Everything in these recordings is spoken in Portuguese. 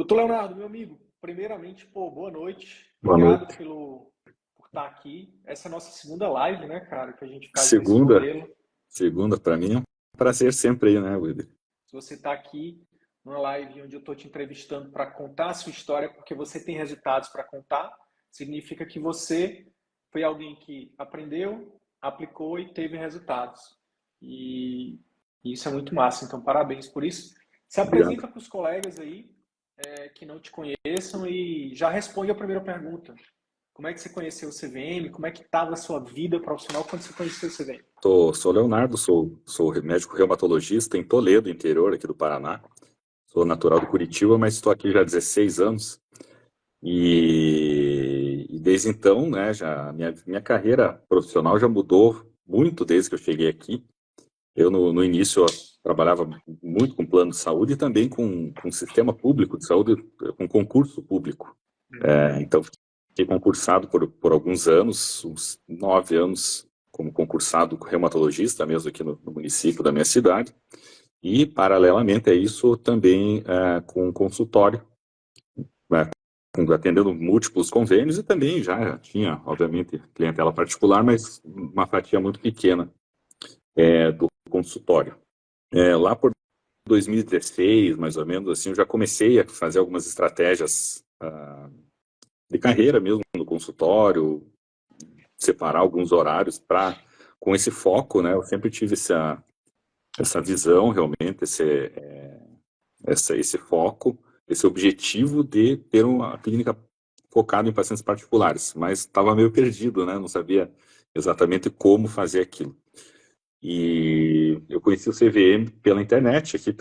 Doutor Leonardo, meu amigo, primeiramente, pô, boa noite. Boa Obrigado noite. por estar aqui. Essa é a nossa segunda live, né, cara, que a gente faz nesse Segunda, modelo. segunda para mim é um prazer sempre aí, né, Wilder? Se você está aqui numa live onde eu estou te entrevistando para contar a sua história, porque você tem resultados para contar, significa que você foi alguém que aprendeu, aplicou e teve resultados. E isso é muito massa, então parabéns por isso. Se Obrigado. apresenta para os colegas aí que não te conheçam e já responde a primeira pergunta. Como é que você conheceu o CVM? Como é que estava a sua vida profissional quando você conheceu o CVM? Sou Leonardo, sou médico reumatologista em Toledo, interior aqui do Paraná. Sou natural de Curitiba, mas estou aqui já há 16 anos. E desde então, né, já minha carreira profissional já mudou muito desde que eu cheguei aqui. Eu, no início, eu trabalhava muito com plano de saúde e também com sistema público de saúde, com concurso público. Então, fiquei concursado por alguns anos, uns 9 anos, como concursado reumatologista, mesmo aqui no município da minha cidade. E, paralelamente a isso, também com consultório, né, atendendo múltiplos convênios e também já tinha, obviamente, clientela particular, mas uma fatia muito pequena do consultório. Lá por 2016, mais ou menos, assim, eu já comecei a fazer algumas estratégias de carreira mesmo no consultório, separar alguns horários para com esse foco, né? Eu sempre tive essa visão realmente, esse foco, esse objetivo de ter uma clínica focada em pacientes particulares, mas estava meio perdido, né? Não sabia exatamente como fazer aquilo. E eu conheci o CVM pela internet aqui,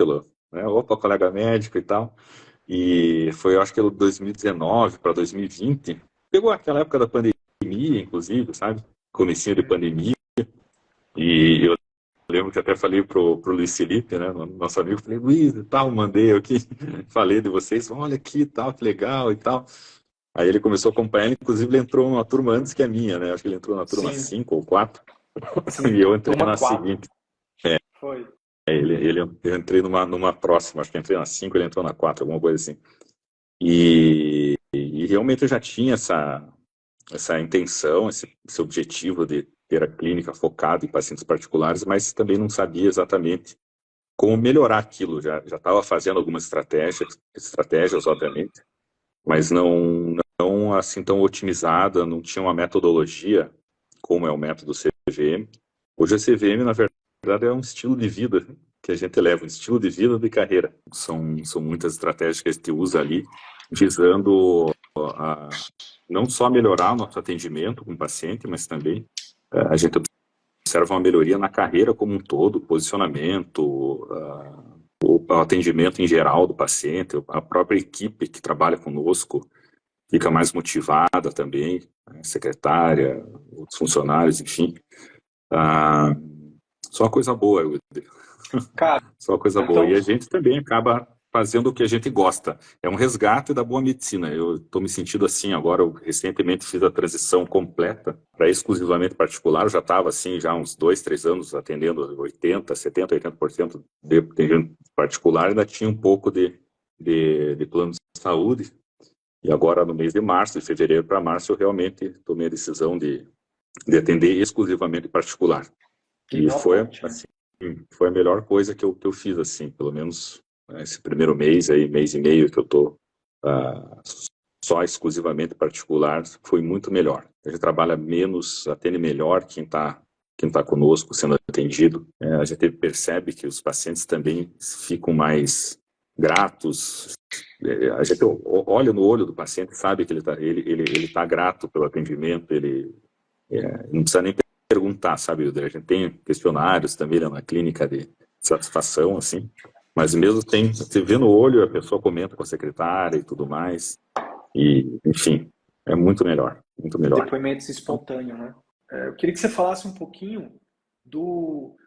né? Opa, colega médico e tal. E foi, eu acho que 2019 para 2020. Pegou aquela época da pandemia, inclusive, sabe? Comecinho de pandemia. E eu lembro que até falei pro Luiz Felipe, né? Nosso amigo, falei, Luiz e tal, mandei eu aqui, falei de vocês, olha aqui e tal, que legal e tal. Aí ele começou a acompanhar, inclusive ele entrou numa turma antes que a minha, né? Acho que ele entrou na turma Sim, 5 ou 4, sim, e eu entrei turma na 4. seguinte. Foi. Eu entrei numa próxima, acho que entrei na 5, ele entrou na 4, alguma coisa assim. E realmente eu já tinha essa intenção, esse objetivo de ter a clínica focada em pacientes particulares, mas também não sabia exatamente como melhorar aquilo. Já estava fazendo algumas estratégias, obviamente, mas não assim tão otimizada, não tinha uma metodologia como é o método CVM. Hoje a CVM, na verdade, é um estilo de vida que a gente leva, um estilo de vida de carreira. São muitas estratégias que a gente usa ali, visando não só melhorar o nosso atendimento com o paciente, mas também a gente observa uma melhoria na carreira como um todo, posicionamento, o atendimento em geral do paciente, a própria equipe que trabalha conosco fica mais motivada também, né, secretária, outros funcionários, enfim. Ah, só coisa boa, Cara, só coisa boa. então, E a gente também acaba fazendo o que a gente gosta. É um resgate da boa medicina. Eu estou me sentindo assim agora. Eu recentemente fiz a transição completa para exclusivamente particular. Eu já estava assim, já há uns 2, 3 anos atendendo 80% de atendimento particular. Ainda tinha um pouco de plano de saúde. E agora, no mês de março, de fevereiro para março, eu realmente tomei a decisão de atender exclusivamente particular. E foi, pivote, né? assim, foi a melhor coisa que eu fiz, assim, pelo menos esse primeiro mês aí, mês e meio que eu tô ah, só exclusivamente particular, foi muito melhor. A gente trabalha menos, atende melhor quem tá conosco sendo atendido. A gente percebe que os pacientes também ficam mais gratos. A gente olha no olho do paciente, sabe que ele tá grato pelo atendimento, ele não precisa nem perguntar, sabe? A gente tem questionários também lá na clínica de satisfação, assim, mas mesmo tem, você vê no olho, a pessoa comenta com a secretária e tudo mais, e, enfim, é muito melhor, muito melhor. Depoimentos espontâneos, né? Eu queria que você falasse um pouquinho do,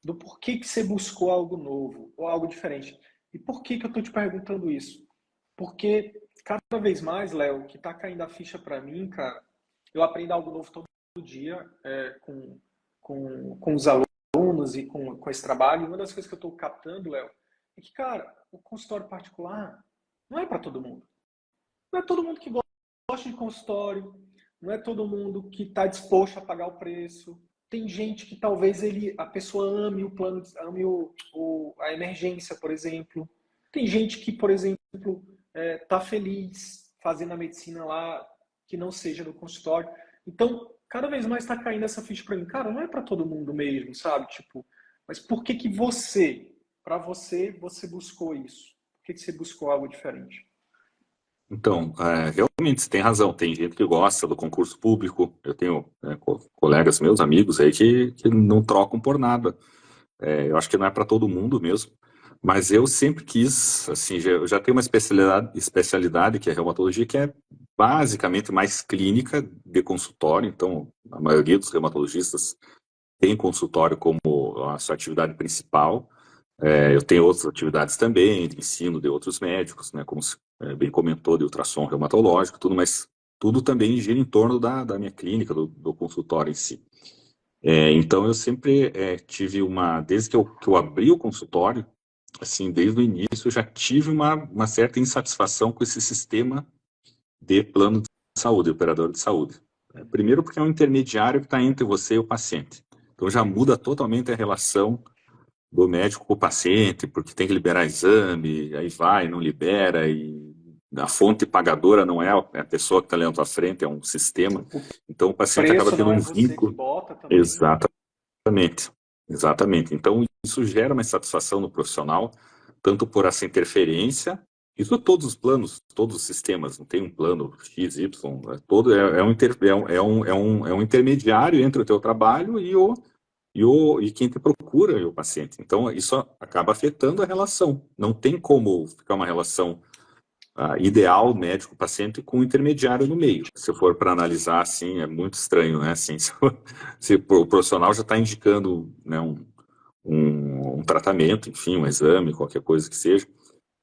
do porquê que você buscou algo novo ou algo diferente. E por que que eu estou te perguntando isso? Porque cada vez mais, Léo, que está caindo a ficha para mim, cara, eu aprendo algo novo todo dia com os alunos e com esse trabalho. E uma das coisas que eu estou captando, Léo, é que, cara, o consultório particular, Não é para todo mundo. Não é todo mundo que gosta de consultório, não é todo mundo que está disposto a pagar o preço. Tem gente que talvez a pessoa ame o plano, ame a emergência, por exemplo. Tem gente que, por exemplo, está feliz fazendo a medicina lá, que não seja no consultório. Então, cada vez mais está caindo essa ficha para mim. Cara, não é para todo mundo mesmo, sabe? Tipo, mas por que que para você, você buscou isso? Por que que você buscou algo diferente? Então, realmente você tem razão. Tem gente que gosta do concurso público. Eu tenho colegas meus, amigos aí, que não trocam por nada. Eu acho que não é para todo mundo mesmo. Mas eu sempre quis, assim, eu já tenho uma especialidade que é a reumatologia, que é basicamente mais clínica de consultório. Então, a maioria dos reumatologistas tem consultório como a sua atividade principal. Eu tenho outras atividades também, de ensino de outros médicos, né, como bem comentou, de ultrassom reumatológico, tudo, mas tudo também gira em torno da minha clínica, do consultório em si. Então, eu sempre tive desde que eu abri o consultório, assim, desde o início, eu já tive uma certa insatisfação com esse sistema de plano de saúde, operador de saúde. Primeiro porque é um intermediário que está entre você e o paciente. Então, já muda totalmente a relação do médico com o paciente, porque tem que liberar exame, aí vai, não libera, e a fonte pagadora não é a pessoa que está ali na tua frente, é um sistema. O Então, o paciente acaba preço tendo não é um você que vínculo. bota também, né? Exatamente, exatamente. Então, isso gera uma insatisfação no profissional, tanto por essa interferência, isso todos os planos, todos os sistemas, não tem um plano X, Y, é um intermediário entre o teu trabalho e quem te procura é o paciente. Então, isso acaba afetando a relação. Não tem como ficar uma relação ideal médico-paciente com um intermediário no meio. Se for para analisar, assim, é muito estranho, né? Assim, se o profissional já está indicando, né, um tratamento, enfim, um exame, qualquer coisa que seja,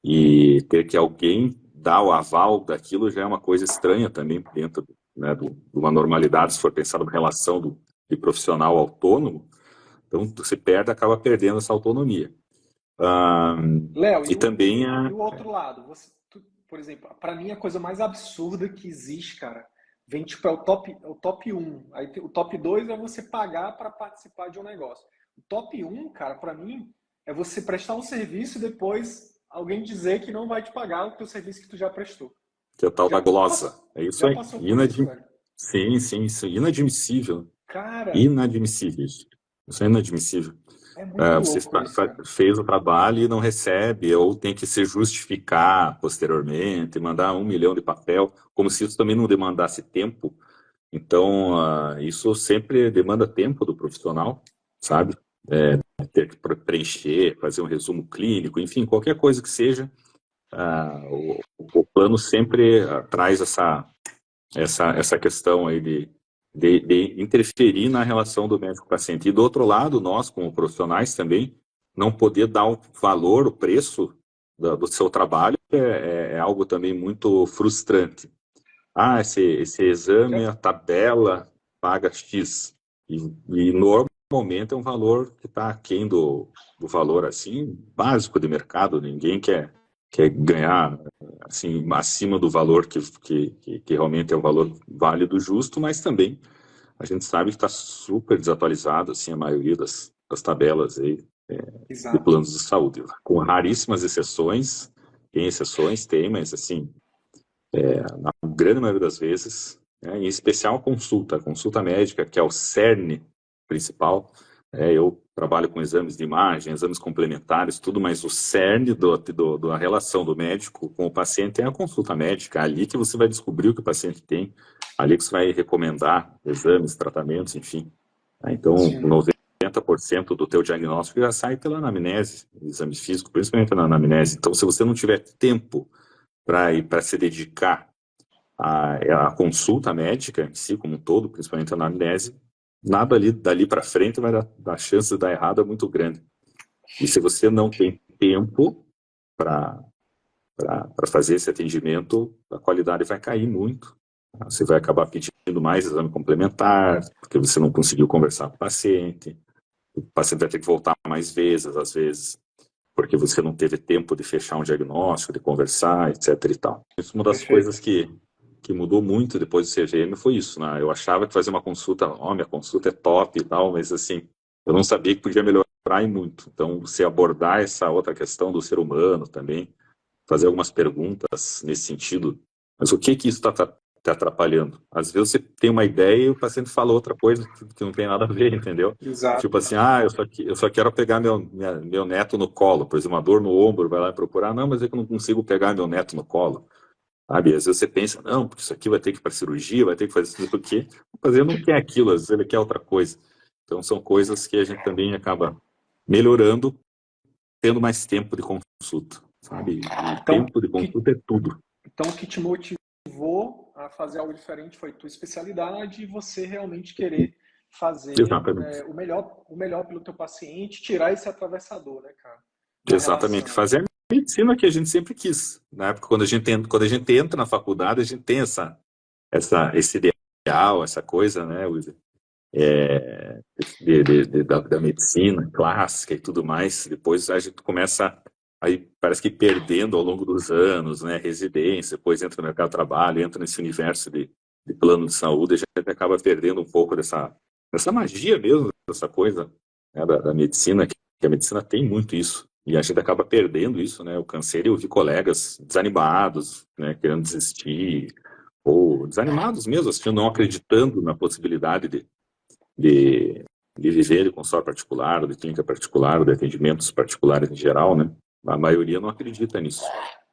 e ter que alguém dar o aval daquilo já é uma coisa estranha também dentro, né, de uma normalidade, se for pensar numa relação de profissional autônomo. Então, você acaba perdendo essa autonomia. Ah, Léo, e também e o outro lado? Por exemplo, para mim a coisa mais absurda que existe, cara, vem tipo, é o top um. Aí o top 2 é você pagar para participar de um negócio. O top um, cara, para mim, é você prestar um serviço e depois alguém dizer que não vai te pagar o teu serviço que tu já prestou. que é a tal da Já, glosa. É isso já aí. passou por isso, velho? Sim, sim, isso é inadmissível. Cara, Inadmissível isso. Isso é inadmissível. é muito Você louco isso, cara. fez o trabalho e não recebe, ou tem que se justificar posteriormente, mandar 1 milhão de papel, como se isso também não demandasse tempo. Então, isso sempre demanda tempo do profissional, sabe? Ter que preencher, fazer um resumo clínico, enfim, qualquer coisa que seja, o plano sempre traz essa questão aí de interferir na relação do médico-paciente. E do outro lado, nós, como profissionais também, não poder dar o valor, o preço do seu trabalho é algo também muito frustrante. Esse exame, Já, a tabela paga X. E normalmente é um valor que está aquém do valor assim básico de mercado. Ninguém quer ganhar assim acima do valor que realmente é o valor válido, justo, mas também a gente sabe que está super desatualizado assim, a maioria das tabelas aí, de exato. planos de saúde, com raríssimas exceções. Tem exceções, tem, mas assim, na grande maioria das vezes, né, em especial a consulta médica, que é o cerne principal. Eu trabalho com exames de imagem, exames complementares, tudo, mas o cerne da relação do médico com o paciente é a consulta médica. É ali que você vai descobrir o que o paciente tem, ali que você vai recomendar exames, tratamentos, enfim. Então, Sim. 90% do teu diagnóstico já sai pela anamnese, exame físico, principalmente na anamnese. Então, se você não tiver tempo para se dedicar à consulta médica em si, como um todo, principalmente a anamnese, nada ali dali para frente vai dar chance de dar errado é muito grande. E se você não tem tempo para fazer esse atendimento, a qualidade vai cair muito. Você vai acabar pedindo mais exame complementar, porque você não conseguiu conversar com o paciente vai ter que voltar mais vezes, às vezes. porque você não teve tempo de fechar um diagnóstico, de conversar, etc. e tal. Isso é uma das Perfeito. coisas que mudou muito depois do CGM foi isso, né? Eu achava que fazer uma consulta, minha consulta é top e tal, mas assim, eu não sabia que podia melhorar e muito. Então, você abordar essa outra questão do ser humano também, fazer algumas perguntas nesse sentido, mas o que isso está te atrapalhando? Às vezes você tem uma ideia e o paciente fala outra coisa que não tem nada a ver, entendeu? Exato. Tipo assim, eu só quero pegar meu neto no colo, por exemplo, uma dor no ombro, vai lá procurar, não, mas é que eu não consigo pegar meu neto no colo, sabe? Às vezes você pensa, não, porque isso aqui vai ter que ir para cirurgia, vai ter que fazer isso aqui, mas ele não quer aquilo, às vezes ele quer outra coisa. Então são coisas que a gente também acaba melhorando, tendo mais tempo de consulta, sabe? E Então, tempo de consulta é tudo. então, o que te motivou a fazer algo diferente foi tua especialidade e você realmente querer fazer Exatamente. o melhor pelo teu paciente, tirar esse atravessador, né, cara, da Exatamente. relação. Fazer a medicina que a gente sempre quis. Na época, quando a gente entra na faculdade, a gente tem esse ideal, essa coisa, né, Wilson? Da medicina clássica e tudo mais. Depois a gente começa aí parece que perdendo ao longo dos anos, né, residência, depois entra no mercado de trabalho, entra nesse universo de plano de saúde, a gente acaba perdendo um pouco dessa magia mesmo, dessa coisa, né, da medicina, que a medicina tem muito isso. E a gente acaba perdendo isso, né? O câncer, eu vi colegas desanimados, né, querendo desistir, ou desanimados mesmo, assim, não acreditando na possibilidade de, de viver de consultório particular, ou de clínica particular, ou de atendimentos particulares em geral, né? A maioria não acredita nisso,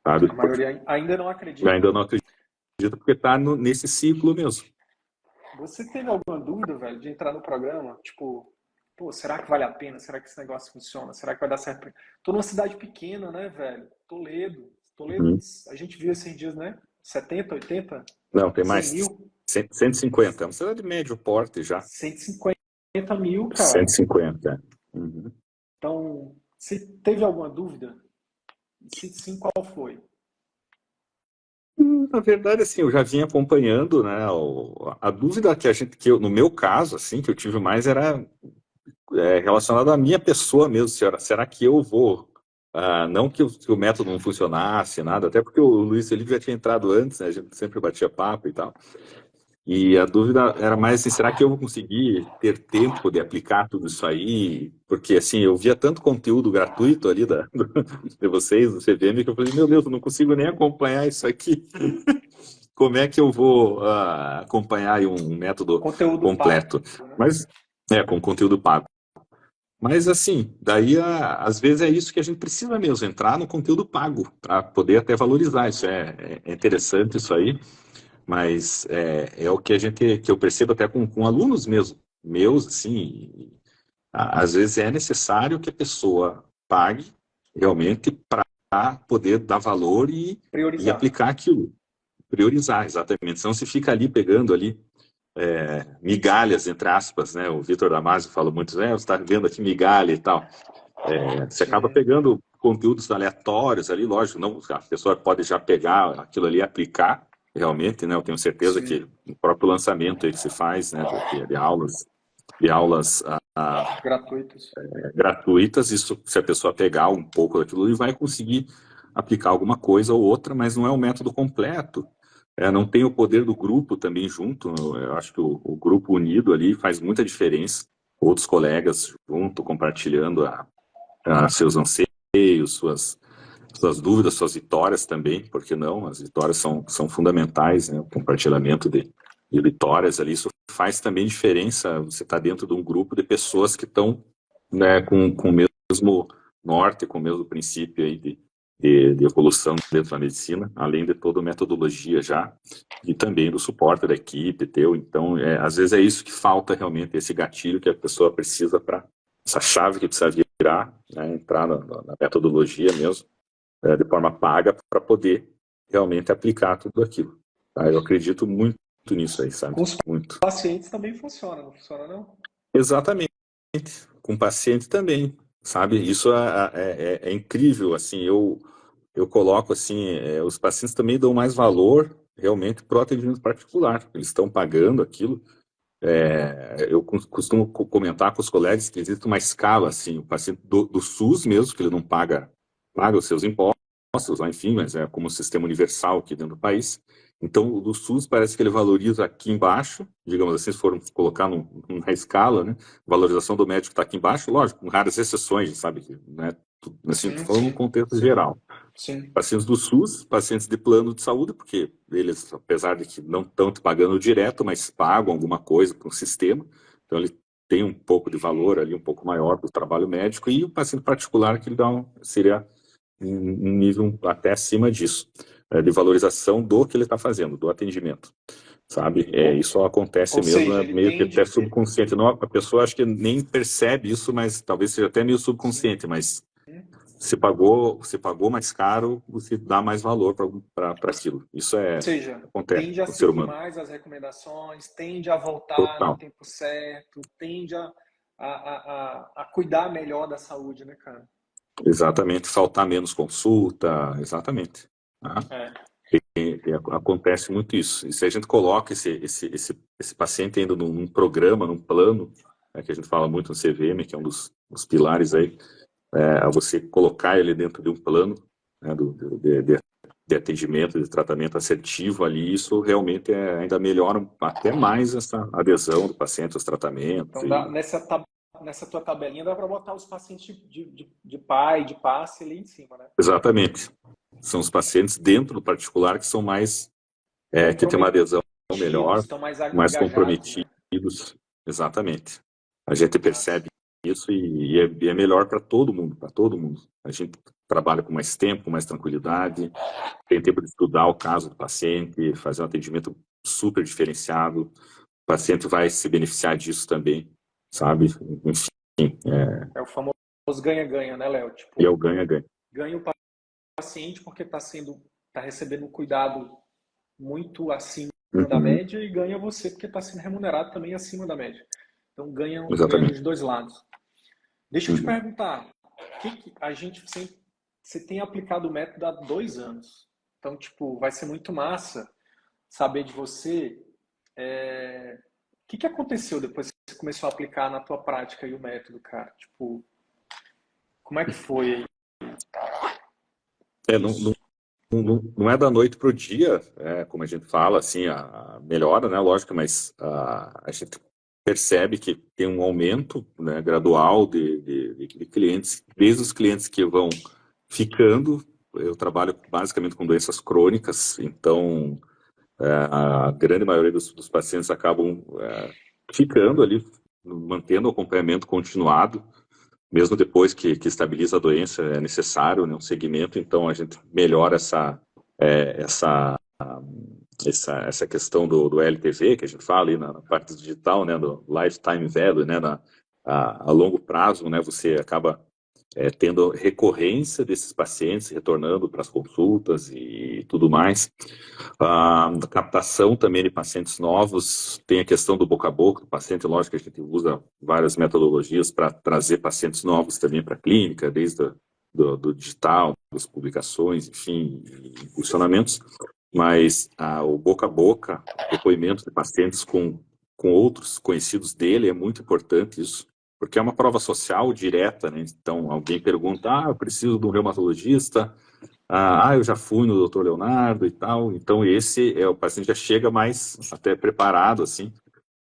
sabe? A Porque maioria ainda não acredita. ainda não acredita porque está nesse ciclo mesmo. Você teve alguma dúvida, velho, de entrar no programa? Tipo, pô, será que vale a pena? Será que esse negócio funciona? Será que vai dar certo? Tô numa cidade pequena, né, velho? Toledo. Toledo, Uhum. a gente viu esses dias, né? 70, 80, Não, tem 100 mais. mil, 150. É uma cidade de médio porte já. 150 mil, cara. 150. Uhum. Então, se teve alguma dúvida? Se sim, qual foi? Na verdade, assim, eu já vinha acompanhando, né? A dúvida no meu caso, assim, que eu tive mais era relacionada à minha pessoa mesmo. Será que eu vou? Não que o método não funcionasse, nada, até porque o Luiz Felipe já tinha entrado antes, né? A gente sempre batia papo e tal. E a dúvida era mais assim, será que eu vou conseguir ter tempo de aplicar tudo isso aí? Porque, assim, eu via tanto conteúdo gratuito ali de vocês, do CVM, que eu falei, meu Deus, eu não consigo nem acompanhar isso aqui. Como é que eu vou acompanhar aí um método Conteúdo pago, completo? né? Mas, com conteúdo pago. Mas, assim, daí, às vezes é isso que a gente precisa mesmo, entrar no conteúdo pago, para poder até valorizar. Isso é interessante isso aí. Mas é o que que eu percebo até com alunos mesmo, meus, assim, às vezes é necessário que a pessoa pague realmente para poder dar valor e Priorizar. aplicar aquilo, priorizar, exatamente. Senão se fica ali pegando ali migalhas, entre aspas, né? O Vitor Damasio fala muito, você está vendo aqui migalha e tal. Você acaba Sim, pegando conteúdos aleatórios ali, lógico, não, a pessoa pode já pegar aquilo ali e aplicar realmente, né? Eu tenho certeza sim. que o próprio lançamento aí que se faz, né, de aulas Gratuitos. gratuitas, isso se a pessoa pegar um pouco daquilo e vai conseguir aplicar alguma coisa ou outra, mas não é um método completo. Não tem o poder do grupo também junto. Eu acho que o grupo unido ali faz muita diferença. Outros colegas junto, compartilhando seus anseios, suas dúvidas, suas vitórias também, porque não? As vitórias são fundamentais, né? O compartilhamento de vitórias ali, isso faz também diferença. Você está dentro de um grupo de pessoas que estão, né, com o mesmo norte, com o mesmo princípio aí de evolução dentro da medicina, além de toda a metodologia já, e também do suporte da equipe teu. Então, às vezes é isso que falta realmente, esse gatilho que a pessoa precisa para essa chave que precisa virar, né, entrar na metodologia mesmo, de forma paga, para poder realmente aplicar tudo aquilo. Tá? Eu acredito muito nisso aí, sabe? Com os Muito. pacientes também funciona, não funciona não? Exatamente. Com o paciente também, sabe? Isso é incrível, assim, eu coloco assim, os pacientes também dão mais valor realmente para o atendimento particular. Eles estão pagando aquilo, eu costumo comentar com os colegas que existe uma escala, assim, o paciente do SUS mesmo, que ele não paga os seus impostos, lá, enfim, mas é como um sistema universal aqui dentro do país. Então, o do SUS parece que ele valoriza aqui embaixo, digamos assim, se for colocar na escala, né? A valorização do médico está aqui embaixo, lógico, com raras exceções, sabe? Né? Assim, Sim, falando no sim, contexto geral. sim. Pacientes do SUS, pacientes de plano de saúde, porque eles, apesar de que não estão te pagando direto, mas pagam alguma coisa para o sistema, então ele tem um pouco de valor ali, um pouco maior do trabalho médico, e o paciente particular que ele seria um nível até acima disso, de valorização do que ele está fazendo, do atendimento, sabe? Ou, Isso acontece ou mesmo, seja, é ele meio que até tende. subconsciente. Não, a pessoa acho que nem percebe isso, mas talvez seja até meio Sim. subconsciente, mas você pagou mais caro, você dá mais valor para Ou aquilo. Isso seja, acontece tende a com o ser seguir humano. mais as recomendações, tende a voltar no Total. tempo certo, tende a cuidar melhor da saúde, né, cara? Exatamente. Faltar menos consulta, exatamente. Tá? É. E acontece muito isso. E se a gente coloca esse paciente ainda num programa, num plano, né, que a gente fala muito no CVM, que é um dos pilares aí, você colocar ele dentro de um plano, né, de atendimento, de tratamento assertivo ali, isso realmente ainda melhora até mais essa adesão do paciente aos tratamentos. Então, E, nessa tua tabelinha, dá para botar os pacientes de pai, de passe ali em cima, né? exatamente. São os pacientes dentro do particular que são mais, que tem uma adesão Comprometidos, melhor, estão mais mais engajados, né? comprometidos. Exatamente. A gente Massa. percebe isso e é melhor para todo mundo, para todo mundo. A gente trabalha com mais tempo, com mais tranquilidade, tem tempo de estudar o caso do paciente, fazer um atendimento super diferenciado. O paciente vai se beneficiar disso também, sabe? Enfim, É o famoso ganha-ganha, né, Léo? e é Tipo, o ganha-ganha. ganha o paciente porque tá recebendo um cuidado muito acima da Uhum, média e ganha você porque está sendo remunerado também acima da média. Então ganha exatamente. dos dois lados. Deixa eu te Uhum. perguntar, que a gente sempre, você tem aplicado o método há 2 anos. Então, tipo, vai ser muito massa saber de você que aconteceu depois que você começou a aplicar na tua prática aí o método, cara? Tipo, como é que foi aí Não, isso? não é da noite para o dia, como a gente fala, assim, a melhora, né, lógico, mas a gente percebe que tem um aumento, né, gradual de clientes, desde os clientes que vão ficando. Eu trabalho basicamente com doenças crônicas, então a grande maioria dos pacientes acabam ficando ali, mantendo o acompanhamento continuado, mesmo depois que estabiliza a doença, é necessário, né, um segmento, então a gente melhora essa, essa questão do LTV, que a gente fala ali na parte digital, né, do lifetime value, né, a longo prazo, né, você acaba tendo recorrência desses pacientes retornando para as consultas e tudo mais. A captação também de pacientes novos, tem a questão do boca a boca do paciente, lógico que a gente usa várias metodologias para trazer pacientes novos também para a clínica, desde do digital, das publicações, enfim, funcionamentos, mas o boca a boca, depoimento de pacientes com outros conhecidos dele, é muito importante isso, porque é uma prova social direta, né? Então, alguém pergunta, eu preciso de um reumatologista, eu já fui no Dr. Leonardo e tal. Então, o paciente já chega mais até preparado, assim,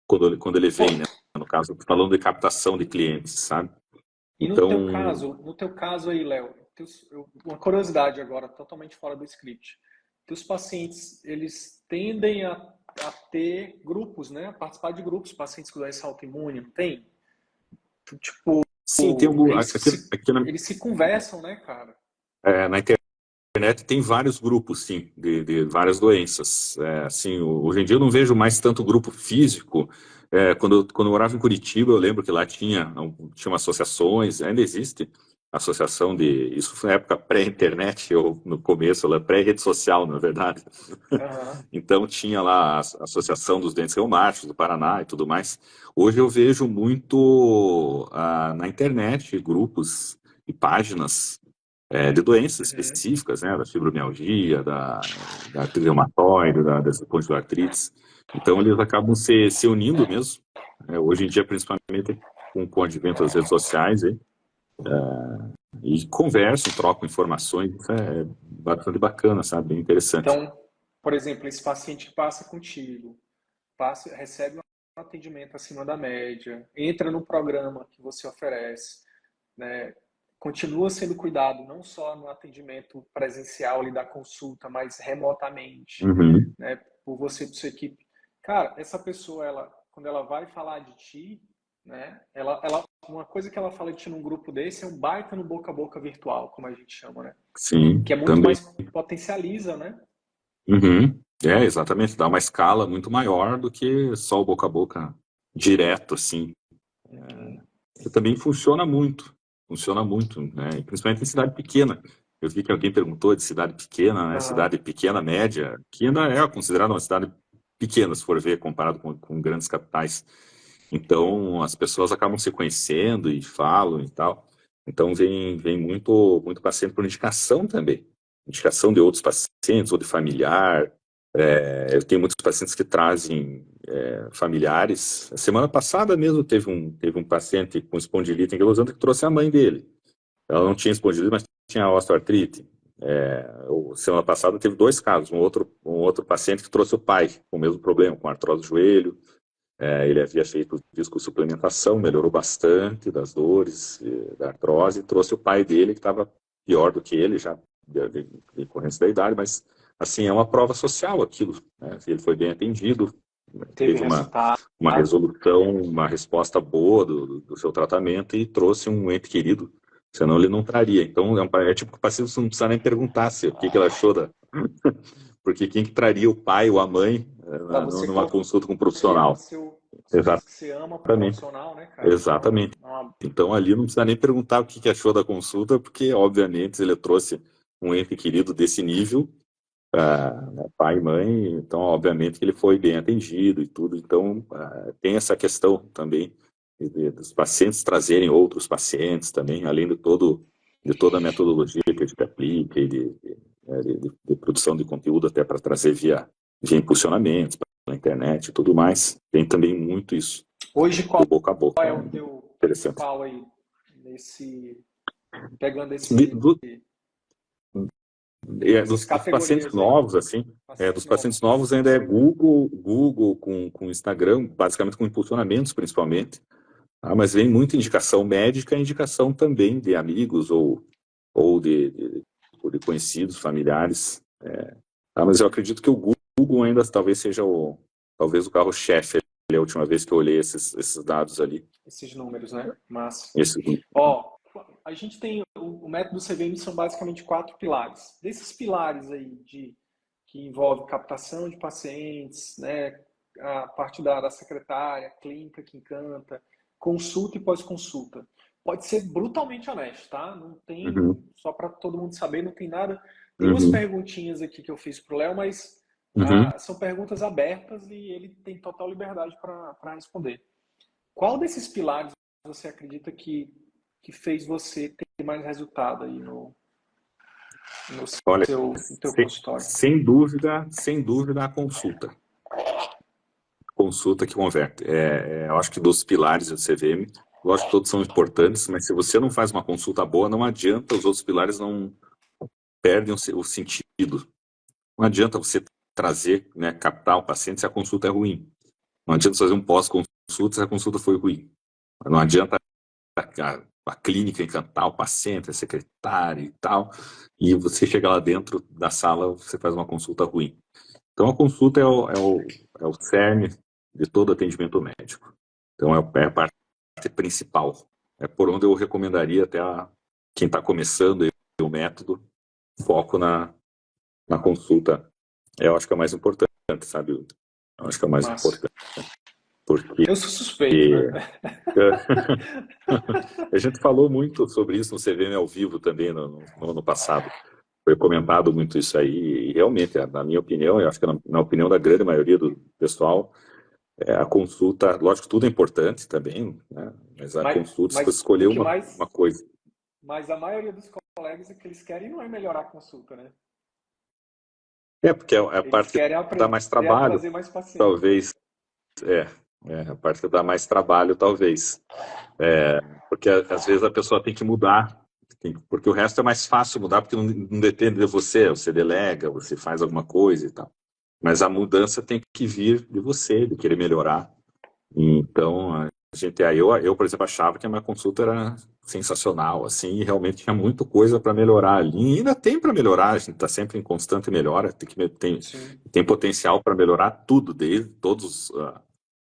quando ele vem, né? No caso, falando de captação de clientes, sabe? E Então, no teu caso aí, Léo, uma curiosidade agora, totalmente fora do script. Teus pacientes, eles tendem a ter grupos, né? A participar de grupos, pacientes com doença autoimune, não tem? Tipo, sim, tem algum, aqui eles se conversam, né, cara? na internet tem vários grupos, sim, de várias doenças. Assim, hoje em dia eu não vejo mais tanto grupo físico. Quando eu morava em Curitiba, eu lembro que lá tinha associações, ainda existe associação isso foi na época pré-internet, ou no começo, ela pré-rede social, na verdade. Aham. Então tinha lá a Associação dos Dentes Reumáticos do Paraná e tudo mais. Hoje eu vejo muito na internet grupos e páginas de doenças Uhum. específicas, né, da fibromialgia, da artrite reumatoide, das espondiloartrites. Então, eles acabam se unindo mesmo, Hoje em dia, principalmente com o advento das redes sociais, e conversam, trocam informações, isso é bastante bacana, sabe? Bem interessante. Então, por exemplo, esse paciente que passa contigo, recebe um atendimento acima da média, entra no programa que você oferece, né? Continua sendo cuidado não só no atendimento presencial ali da consulta, mas remotamente, Uhum. né? Por você e por sua equipe. Cara, essa pessoa, quando ela vai falar de ti, né? Uma coisa que ela fala de ti num grupo desse é um baita no boca a boca virtual, como a gente chama, né? Sim, Que é muito também. mais potencializa, né? Uhum. Exatamente, dá uma escala muito maior do que só o boca a boca direto, assim. E também funciona muito, né? E principalmente em cidade pequena. Eu vi que alguém perguntou de cidade pequena, né? Aham. Cidade pequena, média, que ainda é considerada uma cidade pequena, se for ver, comparado com grandes capitais. Então, as pessoas acabam se conhecendo e falam e tal. Então, vem muito paciente por indicação também. Indicação de outros pacientes ou de familiar. Eu tenho muitos pacientes que trazem familiares. A semana passada mesmo teve um paciente com espondilite anquilosante que trouxe a mãe dele. Ela não tinha espondilite, mas tinha osteoartrite. Semana passada teve dois casos. Um outro paciente que trouxe o pai com o mesmo problema, com artrose do joelho. Ele havia feito viscosuplementação, melhorou bastante das dores, da artrose, e trouxe o pai dele, que estava pior do que ele, já de decorrência da idade, mas assim, é uma prova social aquilo, né? Ele foi bem atendido, Teve teve resultado. uma resolução, uma resposta boa do seu tratamento e trouxe um ente querido, senão ele não traria. Então, é tipo que o paciente não precisa nem perguntar se, o que ele achou porque quem que traria o pai ou a mãe Para você numa consulta com um confiar no profissional? seu, pessoas que Exatamente. você ama profissional, né, cara? Então, Exatamente. Então ali não precisa nem perguntar o que achou da consulta, porque obviamente ele trouxe um ente querido desse nível, pai e mãe, então obviamente que ele foi bem atendido e tudo. Então tem essa questão também dos pacientes trazerem outros pacientes também, além de toda a metodologia que a gente aplica e de produção de conteúdo até para trazer via impulsionamentos, pela internet e tudo mais. Tem também muito isso hoje, qual do boca a boca. é É o teu interessante. principal aí, pegando De- do- essas dos pacientes categorias aí, novos, assim, pacientes dos pacientes novos? novos ainda é Google com Instagram, basicamente com impulsionamentos principalmente, tá? Mas vem muita indicação médica e indicação também de amigos ou de conhecidos, familiares. Mas eu acredito que o Google ainda talvez seja talvez o carro-chefe ali, a última vez que eu olhei esses dados ali. Esses números, né? Mas, Esse, ó, a gente tem o método CVM são basicamente 4 pilares. Desses pilares aí que envolve captação de pacientes, né, a parte da secretária, clínica que encanta, consulta e pós-consulta. Pode ser brutalmente honesto, tá? Não uhum, tem, só para todo mundo saber, não tem nada. Tem umas uhum, perguntinhas aqui que eu fiz pro Léo, mas uhum. são perguntas abertas e ele tem total liberdade para responder. Qual desses pilares você acredita que fez você ter mais resultado aí no Olha, no teu consultório? sem dúvida a consulta. Consulta que converte. Eu acho que dos pilares do CVM, lógico que todos são importantes, mas se você não faz uma consulta boa, não adianta, os outros pilares não perdem o sentido. Não adianta você trazer, né, captar o paciente se a consulta é ruim. Não adianta fazer um pós-consulta se a consulta foi ruim. Não adianta a clínica encantar o paciente, a secretária e tal, e você chega lá dentro da sala, você faz uma consulta ruim. Então, a consulta é o cerne de todo atendimento médico. Então, é a parte principal. É por onde eu recomendaria até quem está começando o método, foco na consulta. Eu acho que é o mais importante, sabe? Eu acho que é o mais Massa. importante. Porque Eu sou suspeito, né? a gente falou muito sobre isso no CVM ao vivo também no ano passado. Foi comentado muito isso aí, e realmente, na minha opinião, eu acho que na opinião da grande maioria do pessoal, a consulta, lógico, tudo é importante também, né? Mas a consulta, se você Mas escolher o que uma mais. coisa. Mas a maioria dos colegas, o que eles querem não é melhorar a consulta, né? Porque é a Eles parte que querem dá mais aprender a trabalho, trazer mais paciente, né? talvez. É. A parte que dá mais trabalho, talvez. Porque às vezes a pessoa tem que mudar, porque o resto é mais fácil mudar, porque não depende de você, você delega, você faz alguma coisa e tal. Mas a mudança tem que vir de você, de querer melhorar. Então, eu, por exemplo, achava que a minha consulta era sensacional, assim, e realmente tinha muita coisa para melhorar ali. E ainda tem para melhorar, a gente está sempre em constante melhora, Sim. tem potencial para melhorar tudo, desde todos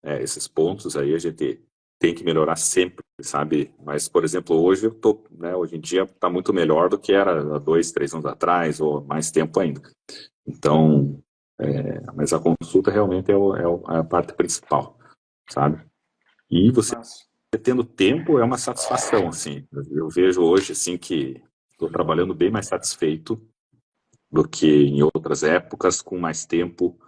esses pontos aí a gente tem que melhorar sempre, sabe? Mas, por exemplo, hoje em dia está muito melhor do que era há 2, 3 anos atrás, ou mais tempo ainda. Então, mas a consulta realmente é a parte principal, sabe? E você Massa. tendo tempo é uma satisfação, assim. Eu vejo hoje, assim, que estou trabalhando bem mais satisfeito do que em outras épocas, com mais tempo.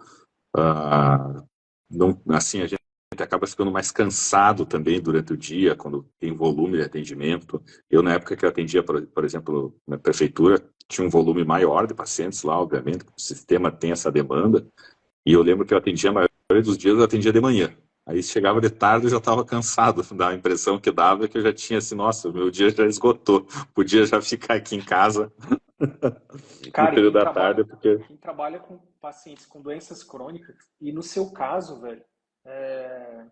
Não, assim, a gente acaba ficando mais cansado também durante o dia, quando tem volume de atendimento. Eu, na época que eu atendia, por exemplo, na prefeitura, tinha um volume maior de pacientes lá, obviamente, o sistema tem essa demanda, e eu lembro que eu atendia, a maioria dos dias eu atendia de manhã. Aí chegava de tarde eu já estava cansado, da impressão que dava que eu já tinha assim, nossa, o meu dia já esgotou, podia já ficar aqui em casa no Cara, e período da tarde, porque... quem trabalha com pacientes com doenças crônicas, e no seu caso, velho, é,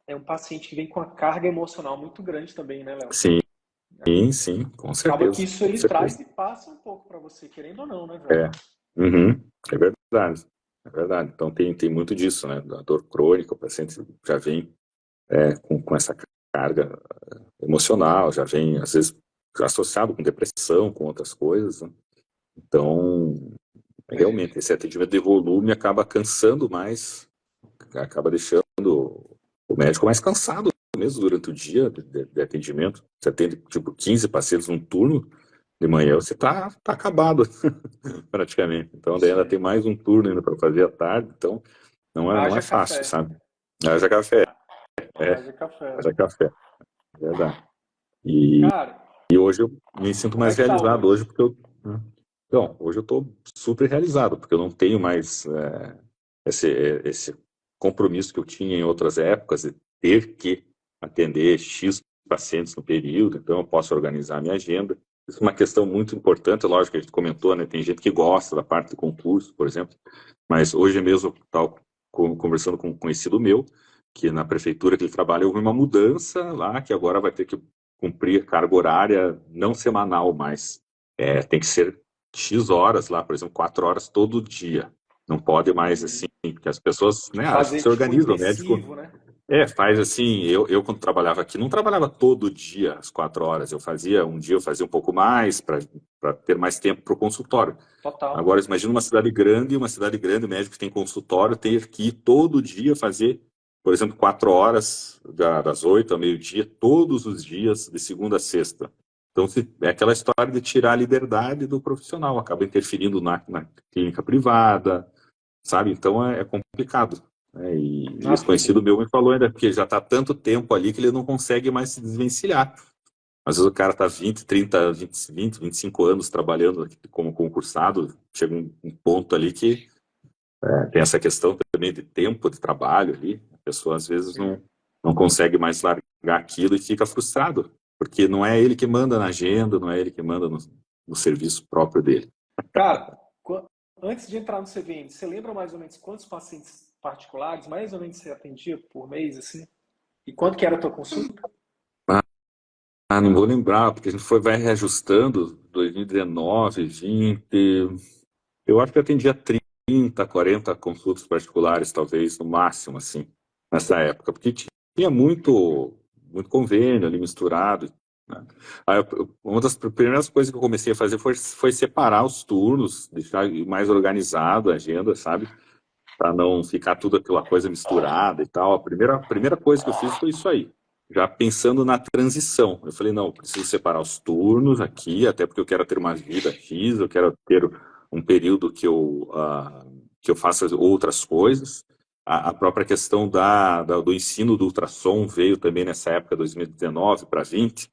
é um paciente que vem com uma carga emocional muito grande também, né, Léo? Sim, sim, com Acaba que certeza, isso com ele traz certeza. e passa um pouco para você, querendo ou não, né, velho? É, uhum, é verdade, é verdade. Então tem muito disso, né? Da dor crônica, o paciente já vem com essa carga emocional, já vem, às vezes, associado com depressão, com outras coisas, né? Então, realmente, esse atendimento de volume acaba cansando mais, acaba deixando o médico mais cansado mesmo durante o dia de atendimento. Você atende, tipo, 15 pacientes num turno, de manhã você tá acabado, praticamente. Então, daí ainda tem Sim. mais um turno ainda para fazer à tarde, então não é Haja fácil, café. sabe? Haja café, é, Haja café. haja café, é verdade. E, Cara, e hoje eu me sinto como é mais que tá realizado hoje, hoje? porque então, hoje eu estou super realizado, porque eu não tenho mais esse compromisso que eu tinha em outras épocas de ter que atender X pacientes no período, então eu posso organizar a minha agenda. Isso é uma questão muito importante, lógico que a gente comentou, né? Tem gente que gosta da parte do concurso, por exemplo, mas hoje mesmo, tal, conversando com um conhecido meu, que na prefeitura que ele trabalha, houve uma mudança lá, que agora vai ter que cumprir carga horária não semanal mais. Tem que ser X horas lá, por exemplo, 4 horas todo dia. Não pode mais assim, porque as pessoas, né, acho que Fazer se tipo organizam, o médico intensivo, né? faz assim, eu quando trabalhava aqui, não trabalhava todo dia às 4 horas, um dia eu fazia um pouco mais, para ter mais tempo para o consultório. Total. Agora, imagina uma cidade grande, o médico que tem consultório, ter que ir todo dia fazer, por exemplo, 4 horas, das 8 ao meio-dia, todos os dias, de segunda a sexta. Então, é aquela história de tirar a liberdade do profissional, acaba interferindo na clínica privada, sabe? Então, é complicado. E Ah, esse fica. conhecido meu me falou ainda, porque ele já está tanto tempo ali que ele não consegue mais se desvencilhar. Às vezes o cara está 20, 30, 20, 25 anos trabalhando como concursado, chega um ponto ali que tem essa questão também de tempo de trabalho ali, a pessoa às vezes não consegue mais largar aquilo e fica frustrado, porque não é ele que manda na agenda, não é ele que manda no serviço próprio dele. Cara, antes de entrar no CVM, você lembra mais ou menos quantos pacientes particulares, mais ou menos você atendia por mês, assim? E quanto que era a tua consulta? Não vou lembrar, porque a gente vai reajustando, 2019, 20, eu acho que eu atendia 30, 40 consultas particulares, talvez, no máximo, assim, nessa época, porque tinha muito convênio ali misturado, né? Aí, uma das primeiras coisas que eu comecei a fazer foi separar os turnos, deixar mais organizado a agenda, sabe? Para não ficar tudo aquela coisa misturada e tal. A primeira coisa que eu fiz foi isso aí, já pensando na transição. Eu falei, não, eu preciso separar os turnos aqui, até porque eu quero ter uma vida X, eu quero ter um período que eu faça outras coisas. A própria questão do ensino do ultrassom veio também nessa época, 2019 para 20.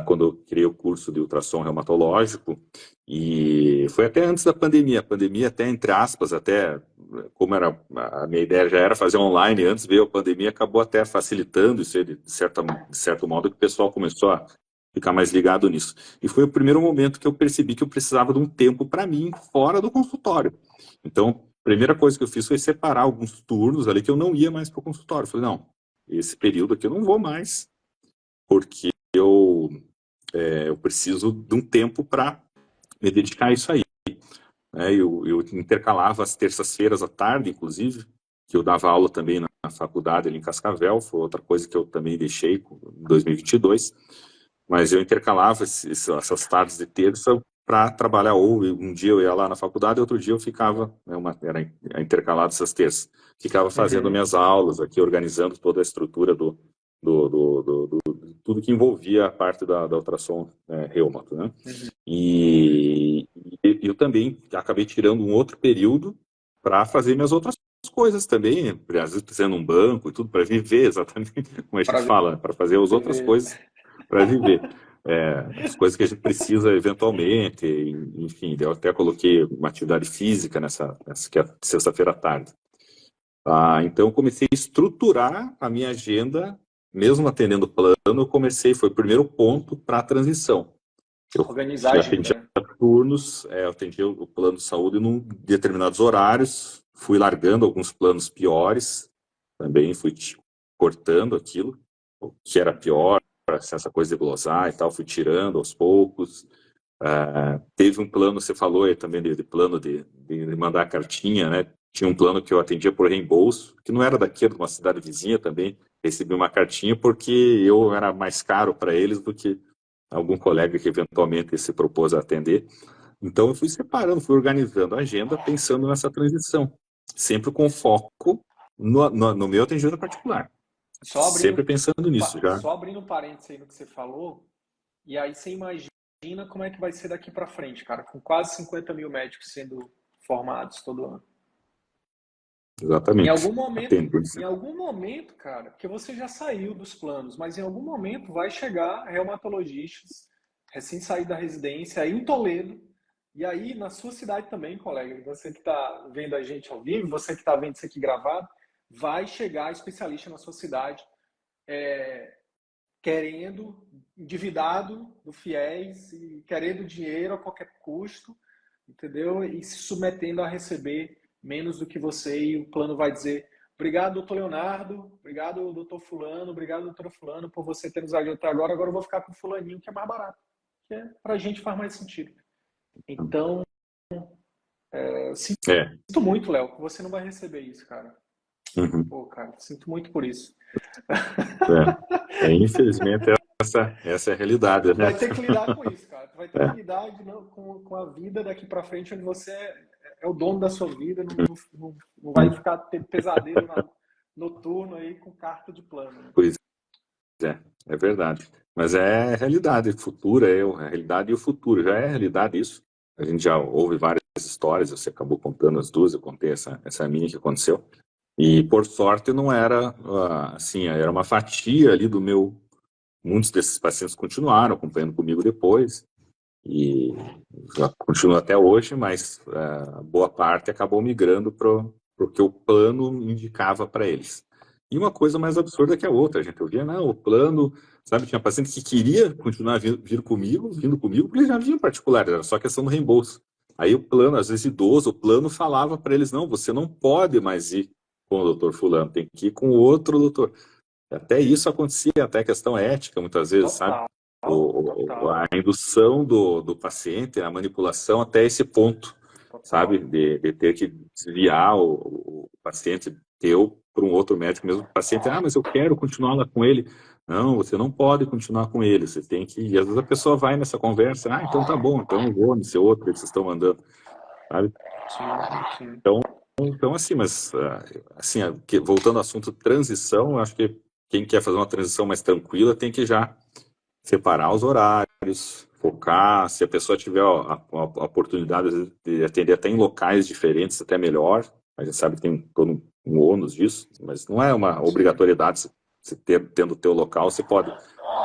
quando eu criei o curso de ultrassom reumatológico, e foi até antes da pandemia. A pandemia até, entre aspas, até como era, a minha ideia já era fazer online, antes veio a pandemia, acabou até facilitando isso aí, de certo modo, que o pessoal começou a ficar mais ligado nisso. E foi o primeiro momento que eu percebi que eu precisava de um tempo para mim fora do consultório. Então, a primeira coisa que eu fiz foi separar alguns turnos ali que eu não ia mais para o consultório. Eu falei, não, esse período aqui eu não vou mais, porque eu preciso de um tempo para me dedicar a isso aí. Eu intercalava as terças-feiras à tarde, inclusive, que eu dava aula também na faculdade ali em Cascavel, foi outra coisa que eu também deixei em 2022, mas eu intercalava essas tardes de terça para trabalhar, ou um dia eu ia lá na faculdade, outro dia eu ficava, era intercalado essas terças, ficava fazendo minhas aulas aqui, organizando toda a estrutura tudo que envolvia a parte da ultrassom reumato, né? E eu também acabei tirando um outro período para fazer minhas outras coisas também, às vezes precisando um banco e tudo, para viver, exatamente como a gente fala, para fazer as outras coisas para viver. As coisas que a gente precisa eventualmente, enfim, eu até coloquei uma atividade física nessa que é sexta-feira à tarde. Então eu comecei a estruturar a minha agenda, mesmo atendendo o plano, foi o primeiro ponto para a transição. Eu Organizar a agenda, né? turnos, eu atendia o plano de saúde em determinados horários, fui largando alguns planos piores, também fui cortando aquilo, o que era pior, essa coisa de glosar e tal, fui tirando aos poucos. Teve um plano, você falou aí também de plano de mandar cartinha, né? Tinha um plano que eu atendia por reembolso, que não era daqui, era de uma cidade vizinha também, recebi uma cartinha porque eu era mais caro para eles do que algum colega que eventualmente se propôs a atender. Então eu fui separando, fui organizando a agenda pensando nessa transição, sempre com foco no meu atendimento particular. Sempre pensando nisso já. Só abrindo um parênteses aí no que você falou, e aí você imagina como é que vai ser daqui para frente, cara, com quase 50 mil médicos sendo formados todo ano. Exatamente. Em algum momento, cara, porque você já saiu dos planos, mas em algum momento vai chegar reumatologistas, recém saído da residência, aí em Toledo, e aí na sua cidade também, colega, você que está vendo a gente ao vivo, você que está vendo isso aqui gravado, vai chegar especialista na sua cidade, querendo, endividado do FIES, e querendo dinheiro a qualquer custo, entendeu? E se submetendo a receber menos do que você, e o plano vai dizer: obrigado, doutor Leonardo, obrigado, doutor Fulano, obrigado, doutora Fulano, por você ter nos ajudado até agora. Agora eu vou ficar com o Fulaninho, que é mais barato, que pra gente faz mais sentido. Então, sinto muito, Léo, que você não vai receber isso, cara. Pô, cara, sinto muito por isso. Infelizmente, essa é a realidade, né? Vai ter que lidar com isso, cara. Tu vai ter que lidar com a vida daqui pra frente, onde você é o dono da sua vida, não vai ficar tendo pesadelo noturno aí com carta de plano. Né? Pois é verdade. Mas é a realidade futura, a realidade e o futuro. Já é a realidade isso. A gente já ouve várias histórias, você acabou contando as duas, eu contei essa minha que aconteceu. E, por sorte, não era assim, era uma fatia ali do meu... Muitos desses pacientes continuaram acompanhando comigo depois, e já continua até hoje, mas boa parte acabou migrando para o que o plano indicava para eles. E uma coisa mais absurda que a outra, a gente ouvia, não, o plano, sabe, tinha paciente que queria continuar vindo comigo, porque eles já vinham particular, era só questão do reembolso. Aí o plano, às vezes idoso, o plano falava para eles, não, você não pode mais ir com o doutor fulano, tem que ir com o outro doutor. Até isso acontecia, até questão ética, muitas vezes, Total, sabe? A indução do paciente, a manipulação até esse ponto, sabe? De ter que desviar o paciente teu para um outro médico, mesmo o paciente, mas eu quero continuar lá com ele. Não, você não pode continuar com ele, você tem que... E às vezes a pessoa vai nessa conversa, então tá bom, então eu vou nesse outro que vocês estão mandando, sabe? Sim. Então assim, mas assim, voltando ao assunto transição, eu acho que quem quer fazer uma transição mais tranquila tem que já separar os horários, focar. Se a pessoa tiver a oportunidade de atender até em locais diferentes, até melhor. A gente sabe que tem todo um ônus disso, mas não é uma obrigatoriedade. Você tendo o teu local, você pode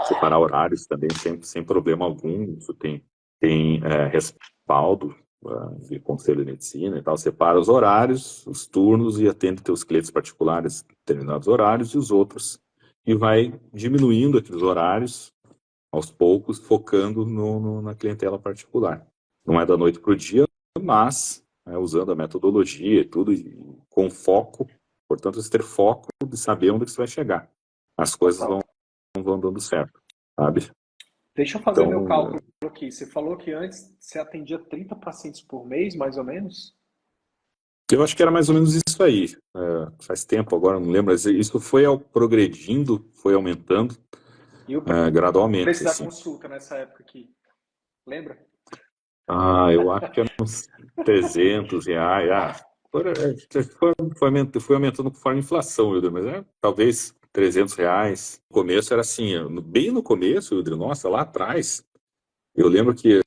separar horários também sem problema algum. Isso tem respaldo de conselho de medicina e tal. Separa os horários, os turnos e atende teus clientes particulares em determinados horários e os outros. E vai diminuindo aqueles horários aos poucos, focando na clientela particular. Não é da noite para o dia, mas usando a metodologia e tudo, e com foco. Portanto, você ter foco de saber onde você vai chegar. As coisas vão dando certo, sabe? Deixa eu fazer meu Então, cálculo aqui. Você falou que antes você atendia 30 pacientes por mês, mais ou menos? eu acho que era mais ou menos isso aí. Faz tempo agora, não lembro, mas isso foi progredindo, foi aumentando E o gradualmente, preço da assim. consulta nessa época aqui, lembra? Eu acho que era uns R$ 300. Foi aumentando conforme a inflação, Wilder, mas talvez R$ 300. No começo era assim, bem no começo, Wilder, nossa, lá atrás, eu lembro que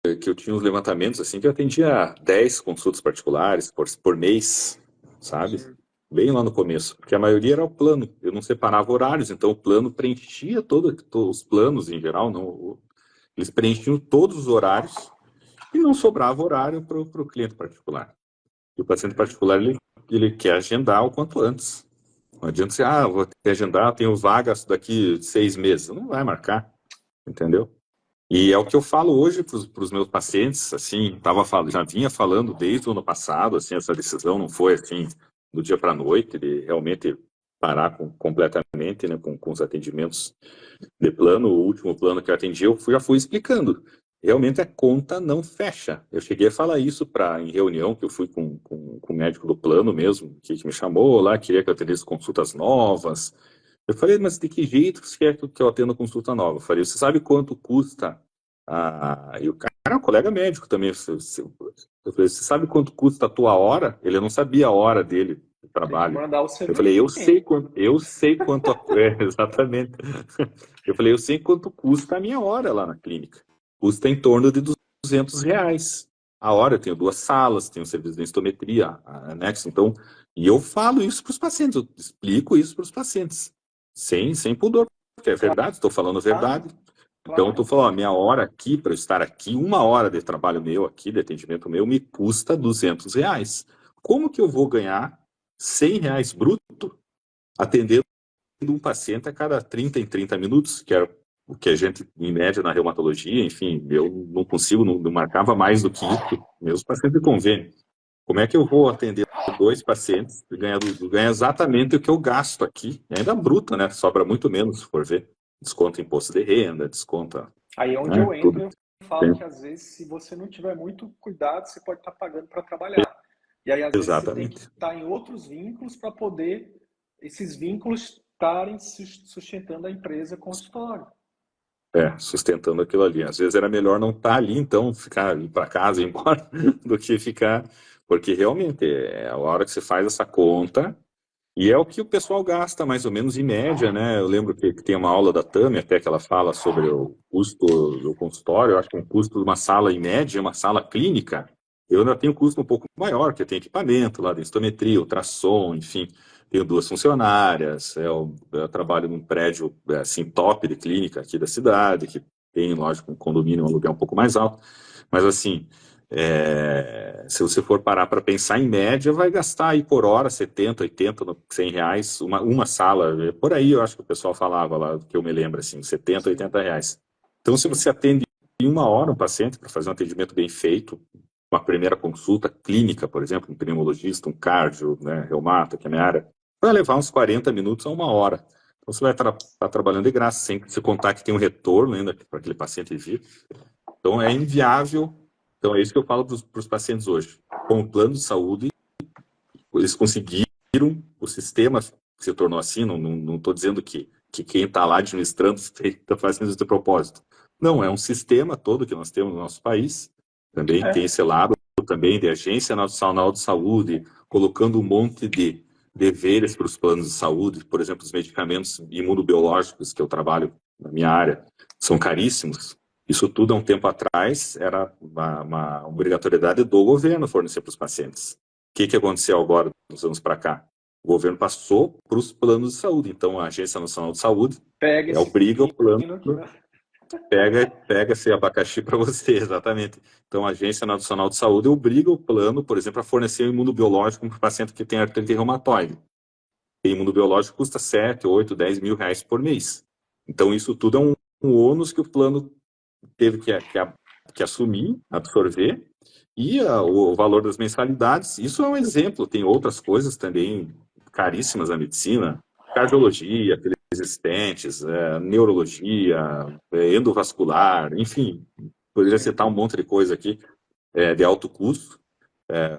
eu tinha uns levantamentos assim, que eu atendia 10 consultas particulares por mês, sabe? Sim. Bem lá no começo, porque a maioria era o plano, eu não separava horários, então o plano preenchia todos os planos em geral, não, eles preenchiam todos os horários e não sobrava horário para o cliente particular. E o paciente particular, ele quer agendar o quanto antes. Não adianta você, vou ter que agendar, tenho vagas daqui 6 meses. Não vai marcar, entendeu? E é o que eu falo hoje para os meus pacientes, assim, já vinha falando desde o ano passado, assim, essa decisão não foi assim do dia para a noite, de realmente parar completamente, né, com os atendimentos de plano. O último plano que eu atendi, já fui explicando. Realmente a conta não fecha. Eu cheguei a falar isso em reunião que eu fui com o médico do plano mesmo, que me chamou lá, queria que eu atendesse consultas novas. Eu falei, mas de que jeito você quer que eu atenda consulta nova? Eu falei, você sabe quanto custa? E o cara é um colega médico também. Eu falei, você sabe quanto custa a tua hora? Ele não sabia a hora dele de Tem que trabalho. mandar o Eu falei, CV. eu sei quanto exatamente. Eu falei, eu sei quanto custa a minha hora lá na clínica. Custa em torno de R$ 200. A hora, eu tenho 2 salas, tenho serviço de densitometria, anexo, então, e eu falo isso para os pacientes, eu explico isso para os pacientes, sem pudor, porque é verdade, estou falando a verdade. Então, eu estou Claro. falando, a minha hora aqui, para eu estar aqui, 1 hora de trabalho meu aqui, de atendimento meu, me custa R$ 200. Como que eu vou ganhar R$ 100 bruto atendendo um paciente a cada 30 em 30 minutos, que era o que a gente, em média, na reumatologia, enfim, eu não consigo, não marcava mais do que isso, meus pacientes de convênio. Como é que eu vou atender 2 pacientes e ganhar exatamente o que eu gasto aqui? E ainda bruta, né? Sobra muito menos, se for ver. Desconta imposto de renda, desconta, Aí é onde né? eu entro, Tudo. eu falo que às vezes, se você não tiver muito cuidado, você pode estar pagando para trabalhar. E aí, às vezes, você tem que Exatamente. estar em outros vínculos para poder esses vínculos estarem sustentando a empresa consultório. Sustentando aquilo ali. Às vezes era melhor não estar ali, então, ir para casa e ir embora, do que ficar. Porque realmente, é a hora que você faz essa conta, e é o que o pessoal gasta, mais ou menos, em média, né? Eu lembro que tem uma aula da Tami, até que ela fala sobre o custo do consultório. Eu acho que um custo de uma sala, em média, uma sala clínica, eu ainda tenho um custo um pouco maior, porque tem equipamento lá, densitometria, ultrassom, enfim. Tenho 2 funcionárias, eu trabalho num prédio, assim, top de clínica aqui da cidade, que tem, lógico, um condomínio, um aluguel um pouco mais alto. Mas, assim, se você for parar para pensar em média, vai gastar aí por hora 70, 80, R$ 100, uma sala, por aí eu acho que o pessoal falava lá, que eu me lembro, assim, 70, Sim. R$ 80. Então, se você atende em 1 hora um paciente para fazer um atendimento bem feito, uma primeira consulta clínica, por exemplo, um pneumologista, um cardio, né, reumata, que é a minha área, vai levar uns 40 minutos a 1 hora. Então, você vai estar trabalhando de graça, sem se contar que tem um retorno ainda para aquele paciente vir. Então, é inviável. Então, é isso que eu falo para os pacientes hoje. Com o plano de saúde, eles conseguiram, o sistema se tornou assim, não estou dizendo que quem está lá administrando está fazendo isso de propósito. Não, é um sistema todo que nós temos no nosso país, também tem É. esse lado também de Agência Nacional de Saúde, colocando um monte de deveres para os planos de saúde, por exemplo, os medicamentos imunobiológicos que eu trabalho na minha área, são caríssimos. Isso tudo, há um tempo atrás, era uma obrigatoriedade do governo fornecer para os pacientes. O que aconteceu agora, dos anos para cá? O governo passou para os planos de saúde. Então, a Agência Nacional de Saúde Pega esse obriga o plano, aqui, né? pega esse abacaxi para você, exatamente. Então, a Agência Nacional de Saúde obriga o plano, por exemplo, a fornecer um imunobiológico para o paciente que tem artrite reumatoide. E imunobiológico custa 7, 8, 10 mil reais por mês. Então, isso tudo é um ônus que o plano teve que assumir, absorver, e o valor das mensalidades, isso é um exemplo, tem outras coisas também caríssimas na medicina, cardiologia, aqueles existentes, neurologia, endovascular, enfim, poderia citar um monte de coisa aqui de alto custo,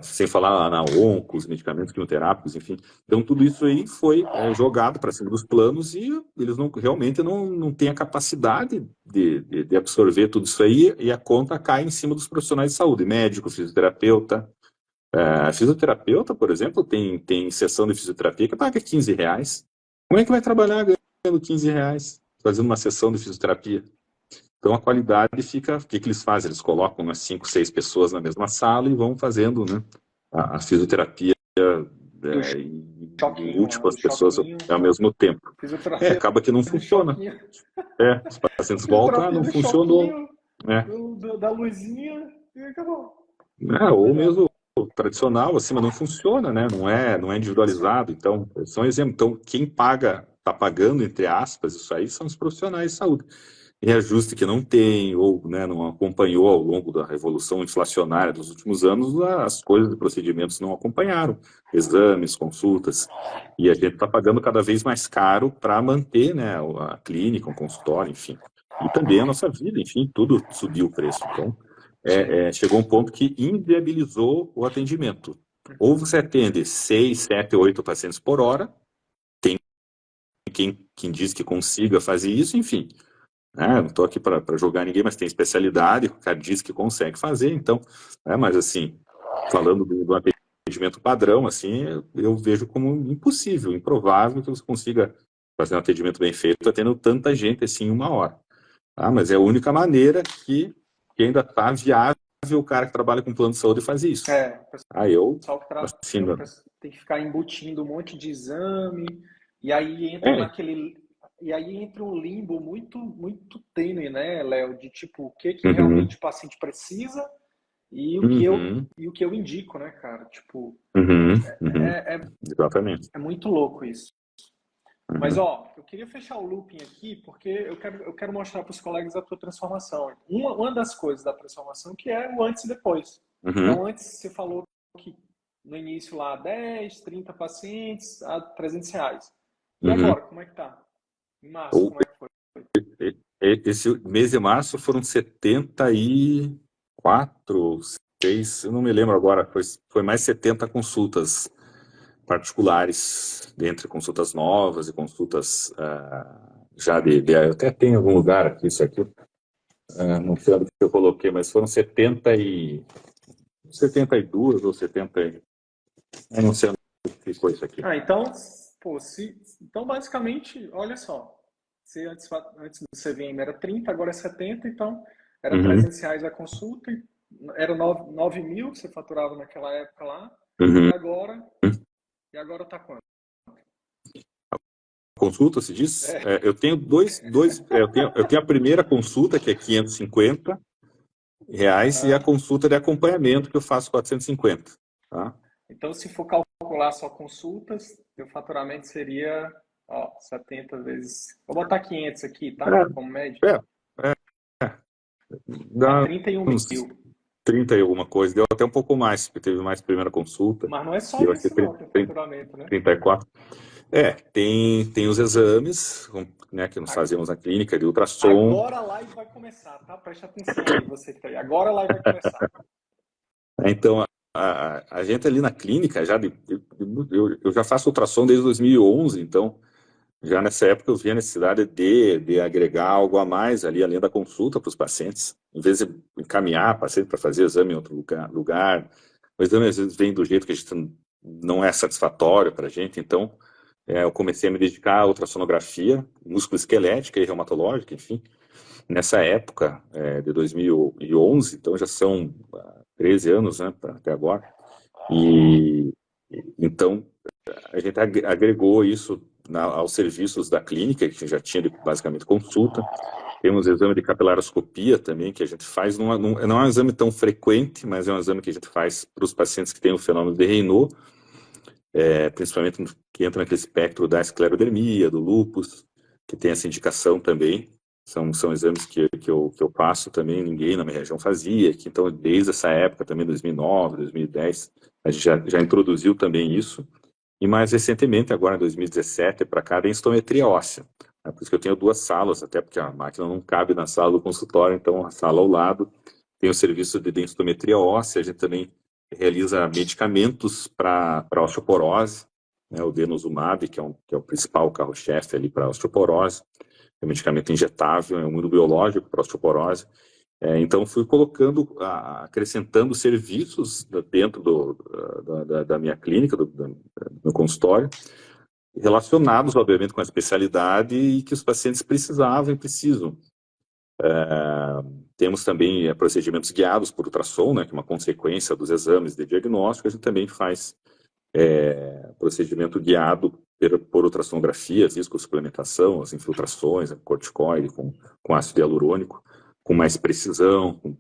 sem falar na onco, os medicamentos quimioterápicos, enfim. Então, tudo isso aí foi jogado para cima dos planos e eles realmente não têm a capacidade de absorver tudo isso aí e a conta cai em cima dos profissionais de saúde, médico, fisioterapeuta. Fisioterapeuta, por exemplo, tem sessão de fisioterapia que paga 15 reais. Como é que vai trabalhar ganhando 15 reais fazendo uma sessão de fisioterapia? Então a qualidade fica. O que eles fazem? Eles colocam umas 5, 6 pessoas na mesma sala e vão fazendo, né, a fisioterapia em múltiplas pessoas ao mesmo tempo. Acaba que não funciona. Os pacientes voltam, não funcionou. Da luzinha e acabou. Ou mesmo tradicional, assim, mas não funciona, né? Não é individualizado. Então, são exemplos. Então, quem está pagando, entre aspas, isso aí são os profissionais de saúde. Reajuste que não tem, ou né, não acompanhou ao longo da revolução inflacionária dos últimos anos, as coisas e procedimentos não acompanharam, exames, consultas, e a gente está pagando cada vez mais caro para manter, né, a clínica, o consultório, enfim, e também a nossa vida, enfim, tudo subiu o preço. Então, chegou um ponto que inviabilizou o atendimento. Ou você atende 6, 7, 8 pacientes por hora, tem quem diz que consiga fazer isso, enfim. Não estou aqui para julgar ninguém, mas tem especialidade, o cara diz que consegue fazer, então, mas assim, falando do atendimento padrão, assim, eu vejo como impossível, improvável que você consiga fazer um atendimento bem feito tendo tanta gente assim em uma hora. Mas é a única maneira que ainda está viável o cara que trabalha com plano de saúde fazer isso. O pessoal que tem que ficar embutindo um monte de exame, e aí entra E aí entra um limbo muito, muito tênue, né, Léo? De tipo, o que realmente o paciente precisa e o que eu indico, né, cara? Tipo, exatamente. É muito louco isso. Mas, eu queria fechar o looping aqui porque eu quero mostrar para os colegas a tua transformação. Uma das coisas da transformação que é o antes e depois. Então, antes você falou que no início lá 10, 30 pacientes a 300 reais. E agora, como é que tá? Em março, como é que foi? Esse mês de março foram 74, 6, eu não me lembro agora, foi mais 70 consultas particulares, dentre consultas novas e consultas já eu até tenho algum lugar aqui, isso aqui, não sei onde que eu coloquei, mas foram 72 ou 70, eu não sei onde ficou isso aqui. Então basicamente, olha só, antes do CVM era 30, agora é 70, então era 300 reais a consulta, era 9 mil que você faturava naquela época lá, e agora tá quanto? Consulta, se diz? Eu tenho eu tenho a primeira consulta, que é 550 reais, e a consulta de acompanhamento, que eu faço 450. Tá? Então, se for calcular só consultas, o faturamento seria 70 vezes... Vou botar 500 aqui, tá? Como média. Dá 31 mil. 30 e alguma coisa. Deu até um pouco mais, porque teve mais primeira consulta. Mas não é só isso, não, tem faturamento, né? 34. Tem os exames, né, que nós fazemos na clínica de ultrassom. Agora a live vai começar, tá? Preste atenção aí, você que tá aí. Agora a live vai começar. Então, a gente ali na clínica, eu já faço ultrassom desde 2011, então já nessa época eu vi a necessidade de agregar algo a mais ali, além da consulta para os pacientes. Em vez de encaminhar o paciente para fazer exame em outro lugar, o exame às vezes vem do jeito que a gente não é satisfatório para a gente, então eu comecei a me dedicar à ultrassonografia, músculo-esquelética e reumatológica, enfim, nessa época de 2011, então já são 13 anos, né, até agora, e então a gente agregou isso aos serviços da clínica, que já tinha basicamente consulta. Temos exame de capilaroscopia também, que a gente faz, não é um exame tão frequente, mas é um exame que a gente faz para os pacientes que têm o fenômeno de Raynaud, principalmente que entra naquele espectro da esclerodermia, do lúpus, que tem essa indicação também. São exames que eu faço também, ninguém na minha região fazia, que então desde essa época também, 2009, 2010, a gente já introduziu também isso. E mais recentemente, agora em 2017, para cá, a densitometria óssea. É por isso que eu tenho duas salas, até porque a máquina não cabe na sala do consultório, então a sala ao lado tem o serviço de densitometria óssea. A gente também realiza medicamentos para osteoporose, né, o denosumab, que é o principal carro-chefe ali para osteoporose. É um medicamento injetável, é um imunobiológico para osteoporose. Então, fui colocando, acrescentando serviços dentro da minha clínica, do meu consultório, relacionados, obviamente, com a especialidade e que os pacientes precisavam e precisam. Temos também procedimentos guiados por ultrassom, né, que é uma consequência dos exames de diagnóstico. A gente também faz procedimento guiado por ultrassonografia, viscosuplementação, as infiltrações, a corticoide com ácido hialurônico, com mais precisão, com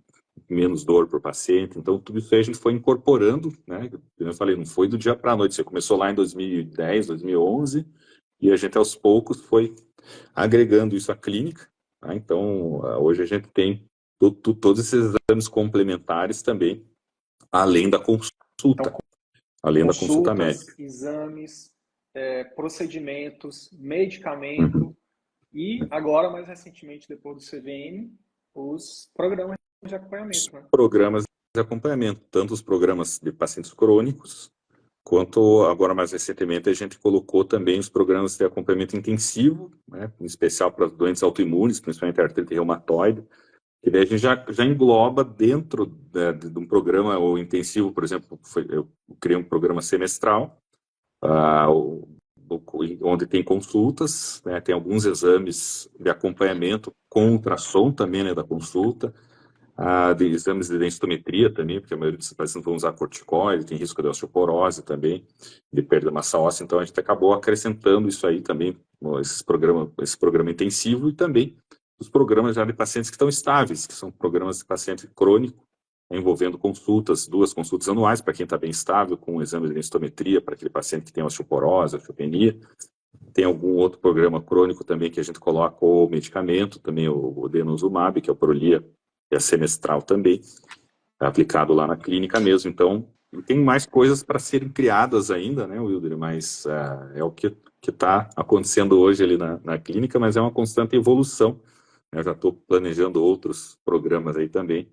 menos dor para o paciente. Então, tudo isso aí a gente foi incorporando, né? Como eu falei, não foi do dia para a noite. Você começou lá em 2010, 2011, e a gente aos poucos foi agregando isso à clínica. Tá? Então, hoje a gente tem todos esses exames complementares também, além da Então, consulta, além da consulta consultas, médica. exames, procedimentos, Uhum. medicamento e agora, mais recentemente, depois do CVM, os programas de acompanhamento, né? Programas de acompanhamento, tanto os programas de pacientes crônicos, quanto agora mais recentemente a gente colocou também os programas de acompanhamento intensivo, né, em especial para doentes autoimunes, principalmente a artrite reumatoide, que daí a gente já engloba dentro de um programa ou intensivo, por exemplo, eu criei um programa semestral, onde tem consultas, né, tem alguns exames de acompanhamento com ultrassom também, né, da consulta, de exames de densitometria também, porque a maioria dos pacientes vão usar corticoide, tem risco de osteoporose também, de perda de massa óssea, então a gente acabou acrescentando isso aí também, esse programa intensivo e também os programas já de pacientes que estão estáveis, que são programas de paciente crônico, envolvendo consultas, 2 consultas anuais para quem está bem estável, com um exame de densitometria para aquele paciente que tem osteoporose, osteopenia. Tem algum outro programa crônico também que a gente coloca o medicamento, também o denosumab, que é o Prolia, que é semestral também, aplicado lá na clínica mesmo. Então, tem mais coisas para serem criadas ainda, né, Wilder? Mas é o que está acontecendo hoje ali na clínica, mas é uma constante evolução. Eu já estou planejando outros programas aí também,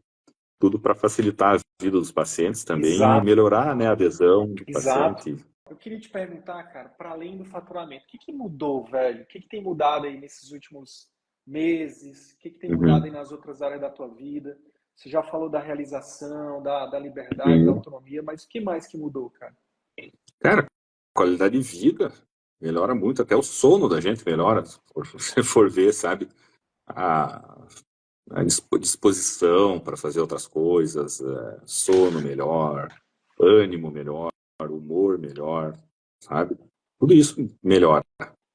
tudo para facilitar a vida dos pacientes também e Exato, melhorar, né, a adesão do exato. paciente. Eu queria te perguntar, cara, para além do faturamento, o que mudou, velho? O que tem mudado aí nesses últimos meses? O que tem mudado aí Uhum. nas outras áreas da tua vida? Você já falou da realização, da liberdade, da Sim. autonomia, mas o que mais que mudou, cara? Cara, qualidade de vida melhora muito, até o sono da gente melhora, se você for ver, sabe? A, a disposição para fazer outras coisas, sono melhor, ânimo melhor, humor melhor, sabe? Tudo isso melhora.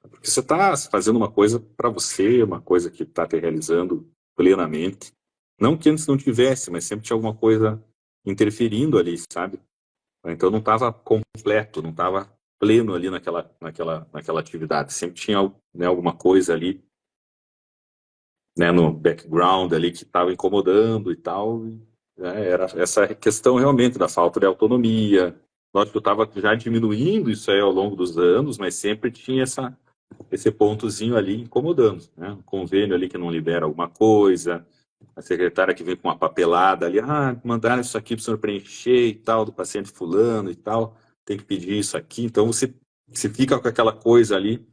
Porque você está fazendo uma coisa para você, uma coisa que está te realizando plenamente. Não que antes não tivesse, mas sempre tinha alguma coisa interferindo ali, sabe? Então não estava completo, não estava pleno ali naquela atividade. Sempre tinha, né, alguma coisa ali, né, no background ali que estava incomodando e tal. Né, era essa questão realmente da falta de autonomia. Lógico que eu estava já diminuindo isso aí ao longo dos anos, mas sempre tinha esse pontozinho ali incomodando, né? Um convênio ali que não libera alguma coisa, a secretária que vem com uma papelada ali, mandaram isso aqui para o senhor preencher e tal, do paciente fulano e tal, tem que pedir isso aqui. Então você fica com aquela coisa ali,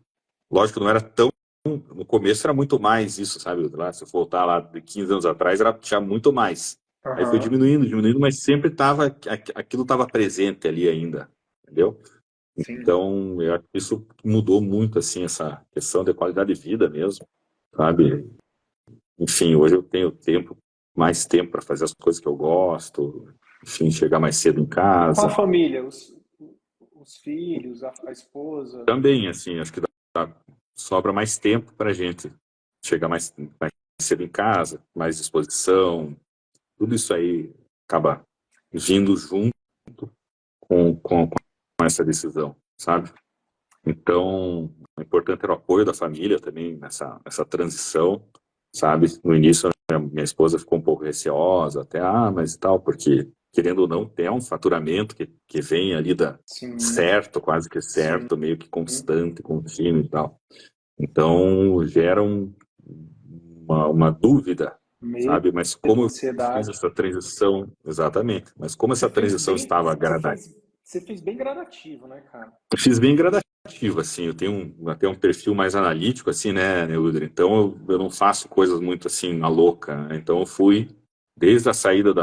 lógico que não era tão, no começo era muito mais isso, sabe? Lá, se eu voltar lá de 15 anos atrás, era tinha muito mais. Aí foi Aham, diminuindo, diminuindo, mas sempre aquilo estava presente ali ainda, entendeu? sim. Então, eu acho que isso mudou muito, assim, essa questão da qualidade de vida mesmo, sabe? Enfim, hoje eu tenho mais tempo para fazer as coisas que eu gosto, enfim, chegar mais cedo em E com a casa. família, os filhos, a esposa? Também, assim, acho que sobra mais tempo para a gente chegar mais cedo em casa, mais disposição, tudo isso aí acaba vindo junto com essa decisão, sabe? Então, o importante era o apoio da família também nessa transição, sabe? No início, a minha esposa ficou um pouco receosa, até, mas e tal, porque, querendo ou não, tem um faturamento que vem ali Sim, certo, quase que sim. certo, meio que constante, contínuo e tal. Então, gera uma dúvida, Medo, sabe? Mas como eu fiz ansiedade. essa transição, exatamente, mas como Você essa fez transição bem, estava gradativa, você fez bem gradativo, né, cara? eu fiz bem gradativo, assim, eu tenho até um perfil mais analítico, assim, né, Neudra? Então, eu não faço coisas muito, assim, na louca, né? Então, eu fui, desde a saída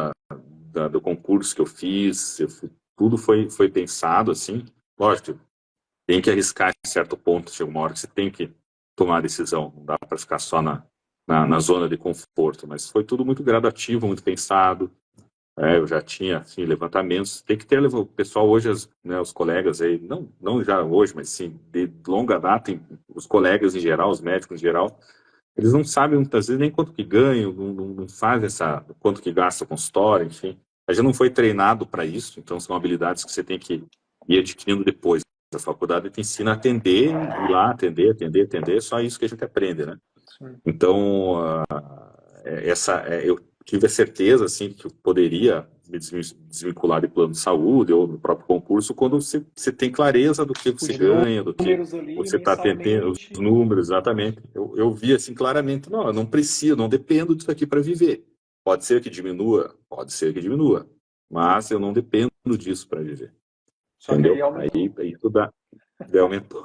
do concurso que eu fiz, tudo foi pensado, assim, lógico, tem que arriscar em certo ponto, chega uma hora que você tem que tomar a decisão, não dá para ficar só na zona de conforto, mas foi tudo muito gradativo, muito pensado, eu já tinha assim, levantamentos, tem que ter o pessoal hoje, né, os colegas aí, não já hoje, mas sim, de longa data, os colegas em geral, os médicos em geral, eles não sabem muitas vezes nem quanto que ganham, não fazem quanto que gasta o consultório, enfim. A gente não foi treinado para isso, então são habilidades que você tem que ir adquirindo depois. A faculdade te ensina a atender, ir lá, atender, só isso que a gente aprende, né? Sim. Então, eu tive a certeza, assim, que eu poderia me desvincular de plano de saúde ou do próprio concurso quando você tem clareza do que você Os ganha, do que números ali você está atendendo, os mensalmente. números, exatamente. Eu vi, assim, claramente, não, eu não preciso, não dependo disso aqui para viver. Pode ser que diminua, mas eu não dependo disso para viver, Só que aí entendeu? aumentou. Aí tudo daí aumentou.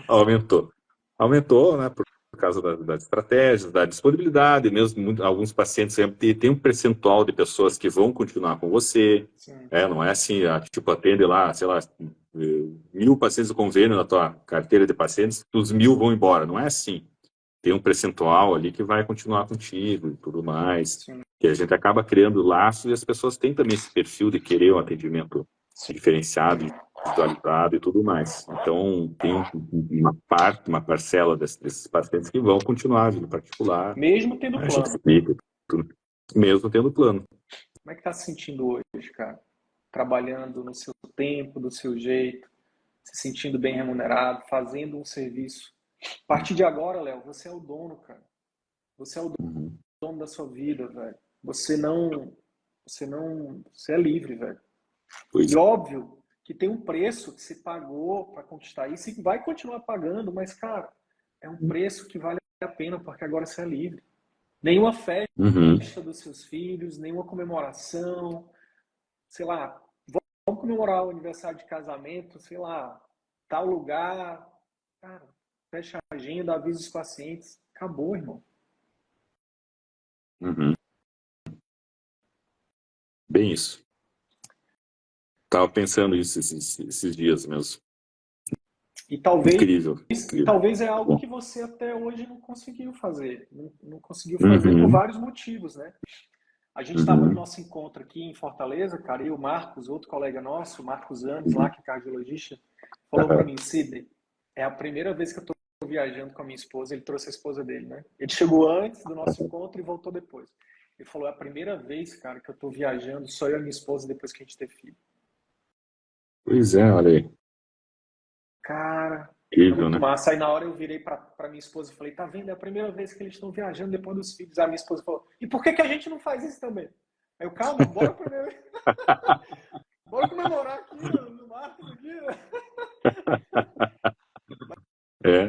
Aumentou. Aumentou, né, por causa das estratégias, da disponibilidade, mesmo alguns pacientes sempre tem um percentual de pessoas que vão continuar com você, Sim. não é assim, tipo, atende lá, sei lá, 1.000 pacientes do convênio na tua carteira de pacientes, os 1.000 vão embora, não é assim. Tem um percentual ali que vai continuar contigo e tudo mais, Sim. que a gente acaba criando laços e as pessoas têm também esse perfil de querer um atendimento diferenciado, individualizado e tudo mais. Então, tem uma parcela desses pacientes que vão continuar vindo particular, Mesmo tendo a gente plano. explica tudo, mesmo tendo plano. Como é que tá se sentindo hoje, cara? Trabalhando no seu tempo, do seu jeito, se sentindo bem remunerado, fazendo um serviço. A partir de agora, Léo, você é o dono, cara. Você é o Uhum. dono da sua vida, velho. Você é livre, velho. Pois E é. óbvio que tem um preço que você pagou para conquistar isso e vai continuar pagando, mas, cara, é um preço que vale a pena porque agora você é livre. Nenhuma festa Uhum. dos seus filhos, nenhuma comemoração, sei lá, vamos comemorar o aniversário de casamento, sei lá, tal lugar, cara, fecha a agenda, avisa os pacientes, acabou, irmão. Uhum. Bem isso. Tava pensando isso esses dias mesmo. E talvez, Incrível, e incrível. talvez é algo Bom. que você até hoje não conseguiu fazer, não conseguiu fazer por Uhum. vários motivos, né? A gente estava no Uhum. nosso encontro aqui em Fortaleza, cara, e o Marcos, outro colega nosso, o Marcos Ames, lá, Uhum. que é cardiologista, falou para Uhum. mim, Sidney, é a primeira vez que eu estou viajando com a minha esposa, ele trouxe a esposa dele, né? Ele chegou antes do nosso encontro e voltou depois. Ele falou, é a primeira vez, cara, que eu estou viajando só eu e a minha esposa depois que a gente teve filho. Pois é, olha aí. Cara, é Incrível, muito né? massa. Aí na hora eu virei para minha esposa e falei, tá vendo? É a primeira vez que eles estão viajando depois dos filhos. A minha esposa falou, e por que que a gente não faz isso também? Aí eu, calma, bora primeiro. Bora comemorar aqui no Marcos aqui.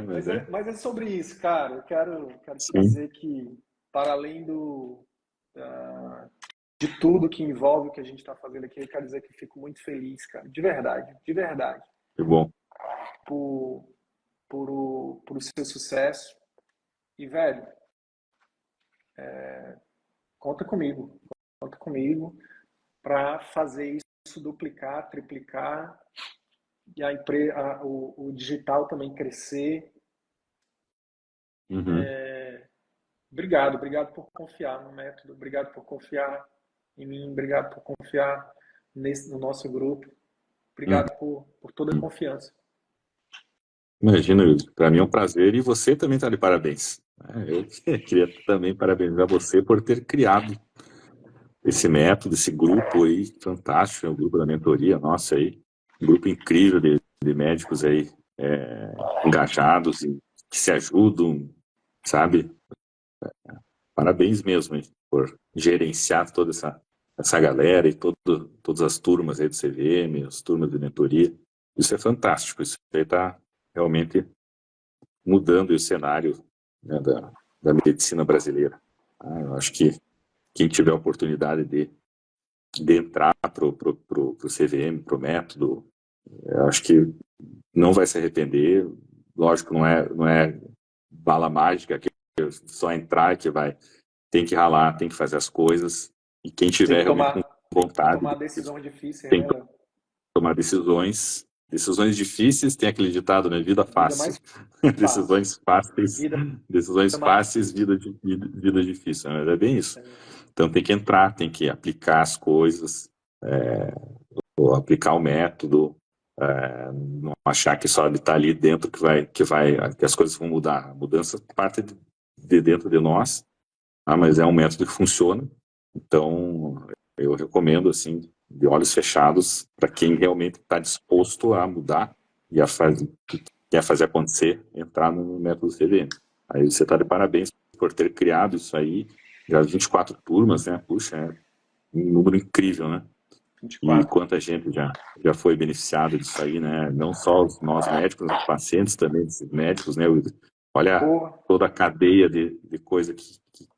Mas é. Mas é sobre isso, cara. Eu quero te Sim. dizer que, para além da- de tudo que envolve o que a gente está fazendo aqui, eu quero dizer que eu fico muito feliz, cara. De verdade, Que bom. por, por o seu sucesso. E, velho, conta comigo. Conta comigo para fazer isso duplicar, triplicar e o digital também crescer. Uhum. Obrigado por confiar no método, obrigado por confiar em mim, obrigado por confiar no nosso grupo. Hum. Obrigado por toda a confiança. Imagina, para mim é um prazer e você também está de parabéns. Eu queria também parabenizar você por ter criado esse método, esse grupo aí fantástico, é o grupo da mentoria, nossa aí, um grupo incrível de médicos aí engajados e que se ajudam, sabe? Parabéns mesmo hein, por gerenciar toda essa galera e todas as turmas aí do CVM, as turmas de mentoria. Isso é fantástico, isso aí está realmente mudando o cenário, né, da medicina brasileira. Eu acho que quem tiver a oportunidade de entrar pro CVM, pro método, eu acho que não vai se arrepender. Lógico, não é bala mágica, que é só entrar que vai. Tem que ralar, tem que fazer as coisas. E quem Tem tiver que realmente com vontade, tomar decisão difícil, tem que né? tomar decisões. Decisões difíceis, tem aquele ditado, né? Vida Vida fácil. mais fácil. Decisões fáceis, Vida decisões mais fáceis, vida difícil. Mas é bem isso. difícil. Então tem que entrar, tem que aplicar as coisas, ou aplicar o método, não achar que só ele está ali dentro que as coisas vão mudar. A mudança parte de dentro de nós, mas é um método que funciona. Então eu recomendo assim, de olhos fechados, para quem realmente está disposto a mudar e quer fazer acontecer, entrar no método CVM. Aí você está de parabéns por ter criado isso aí, já 24 turmas, né? Puxa, é um número incrível, né? E 24. quanta gente já foi beneficiada disso aí, né? Não só nós médicos, os pacientes também, esses médicos, né? Olha Porra, toda a cadeia de coisa que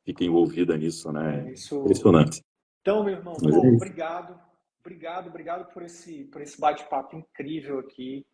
fica envolvida nisso, né? isso. Impressionante. Então, meu irmão, Mas pô, é isso. obrigado. Obrigado por esse bate-papo incrível aqui.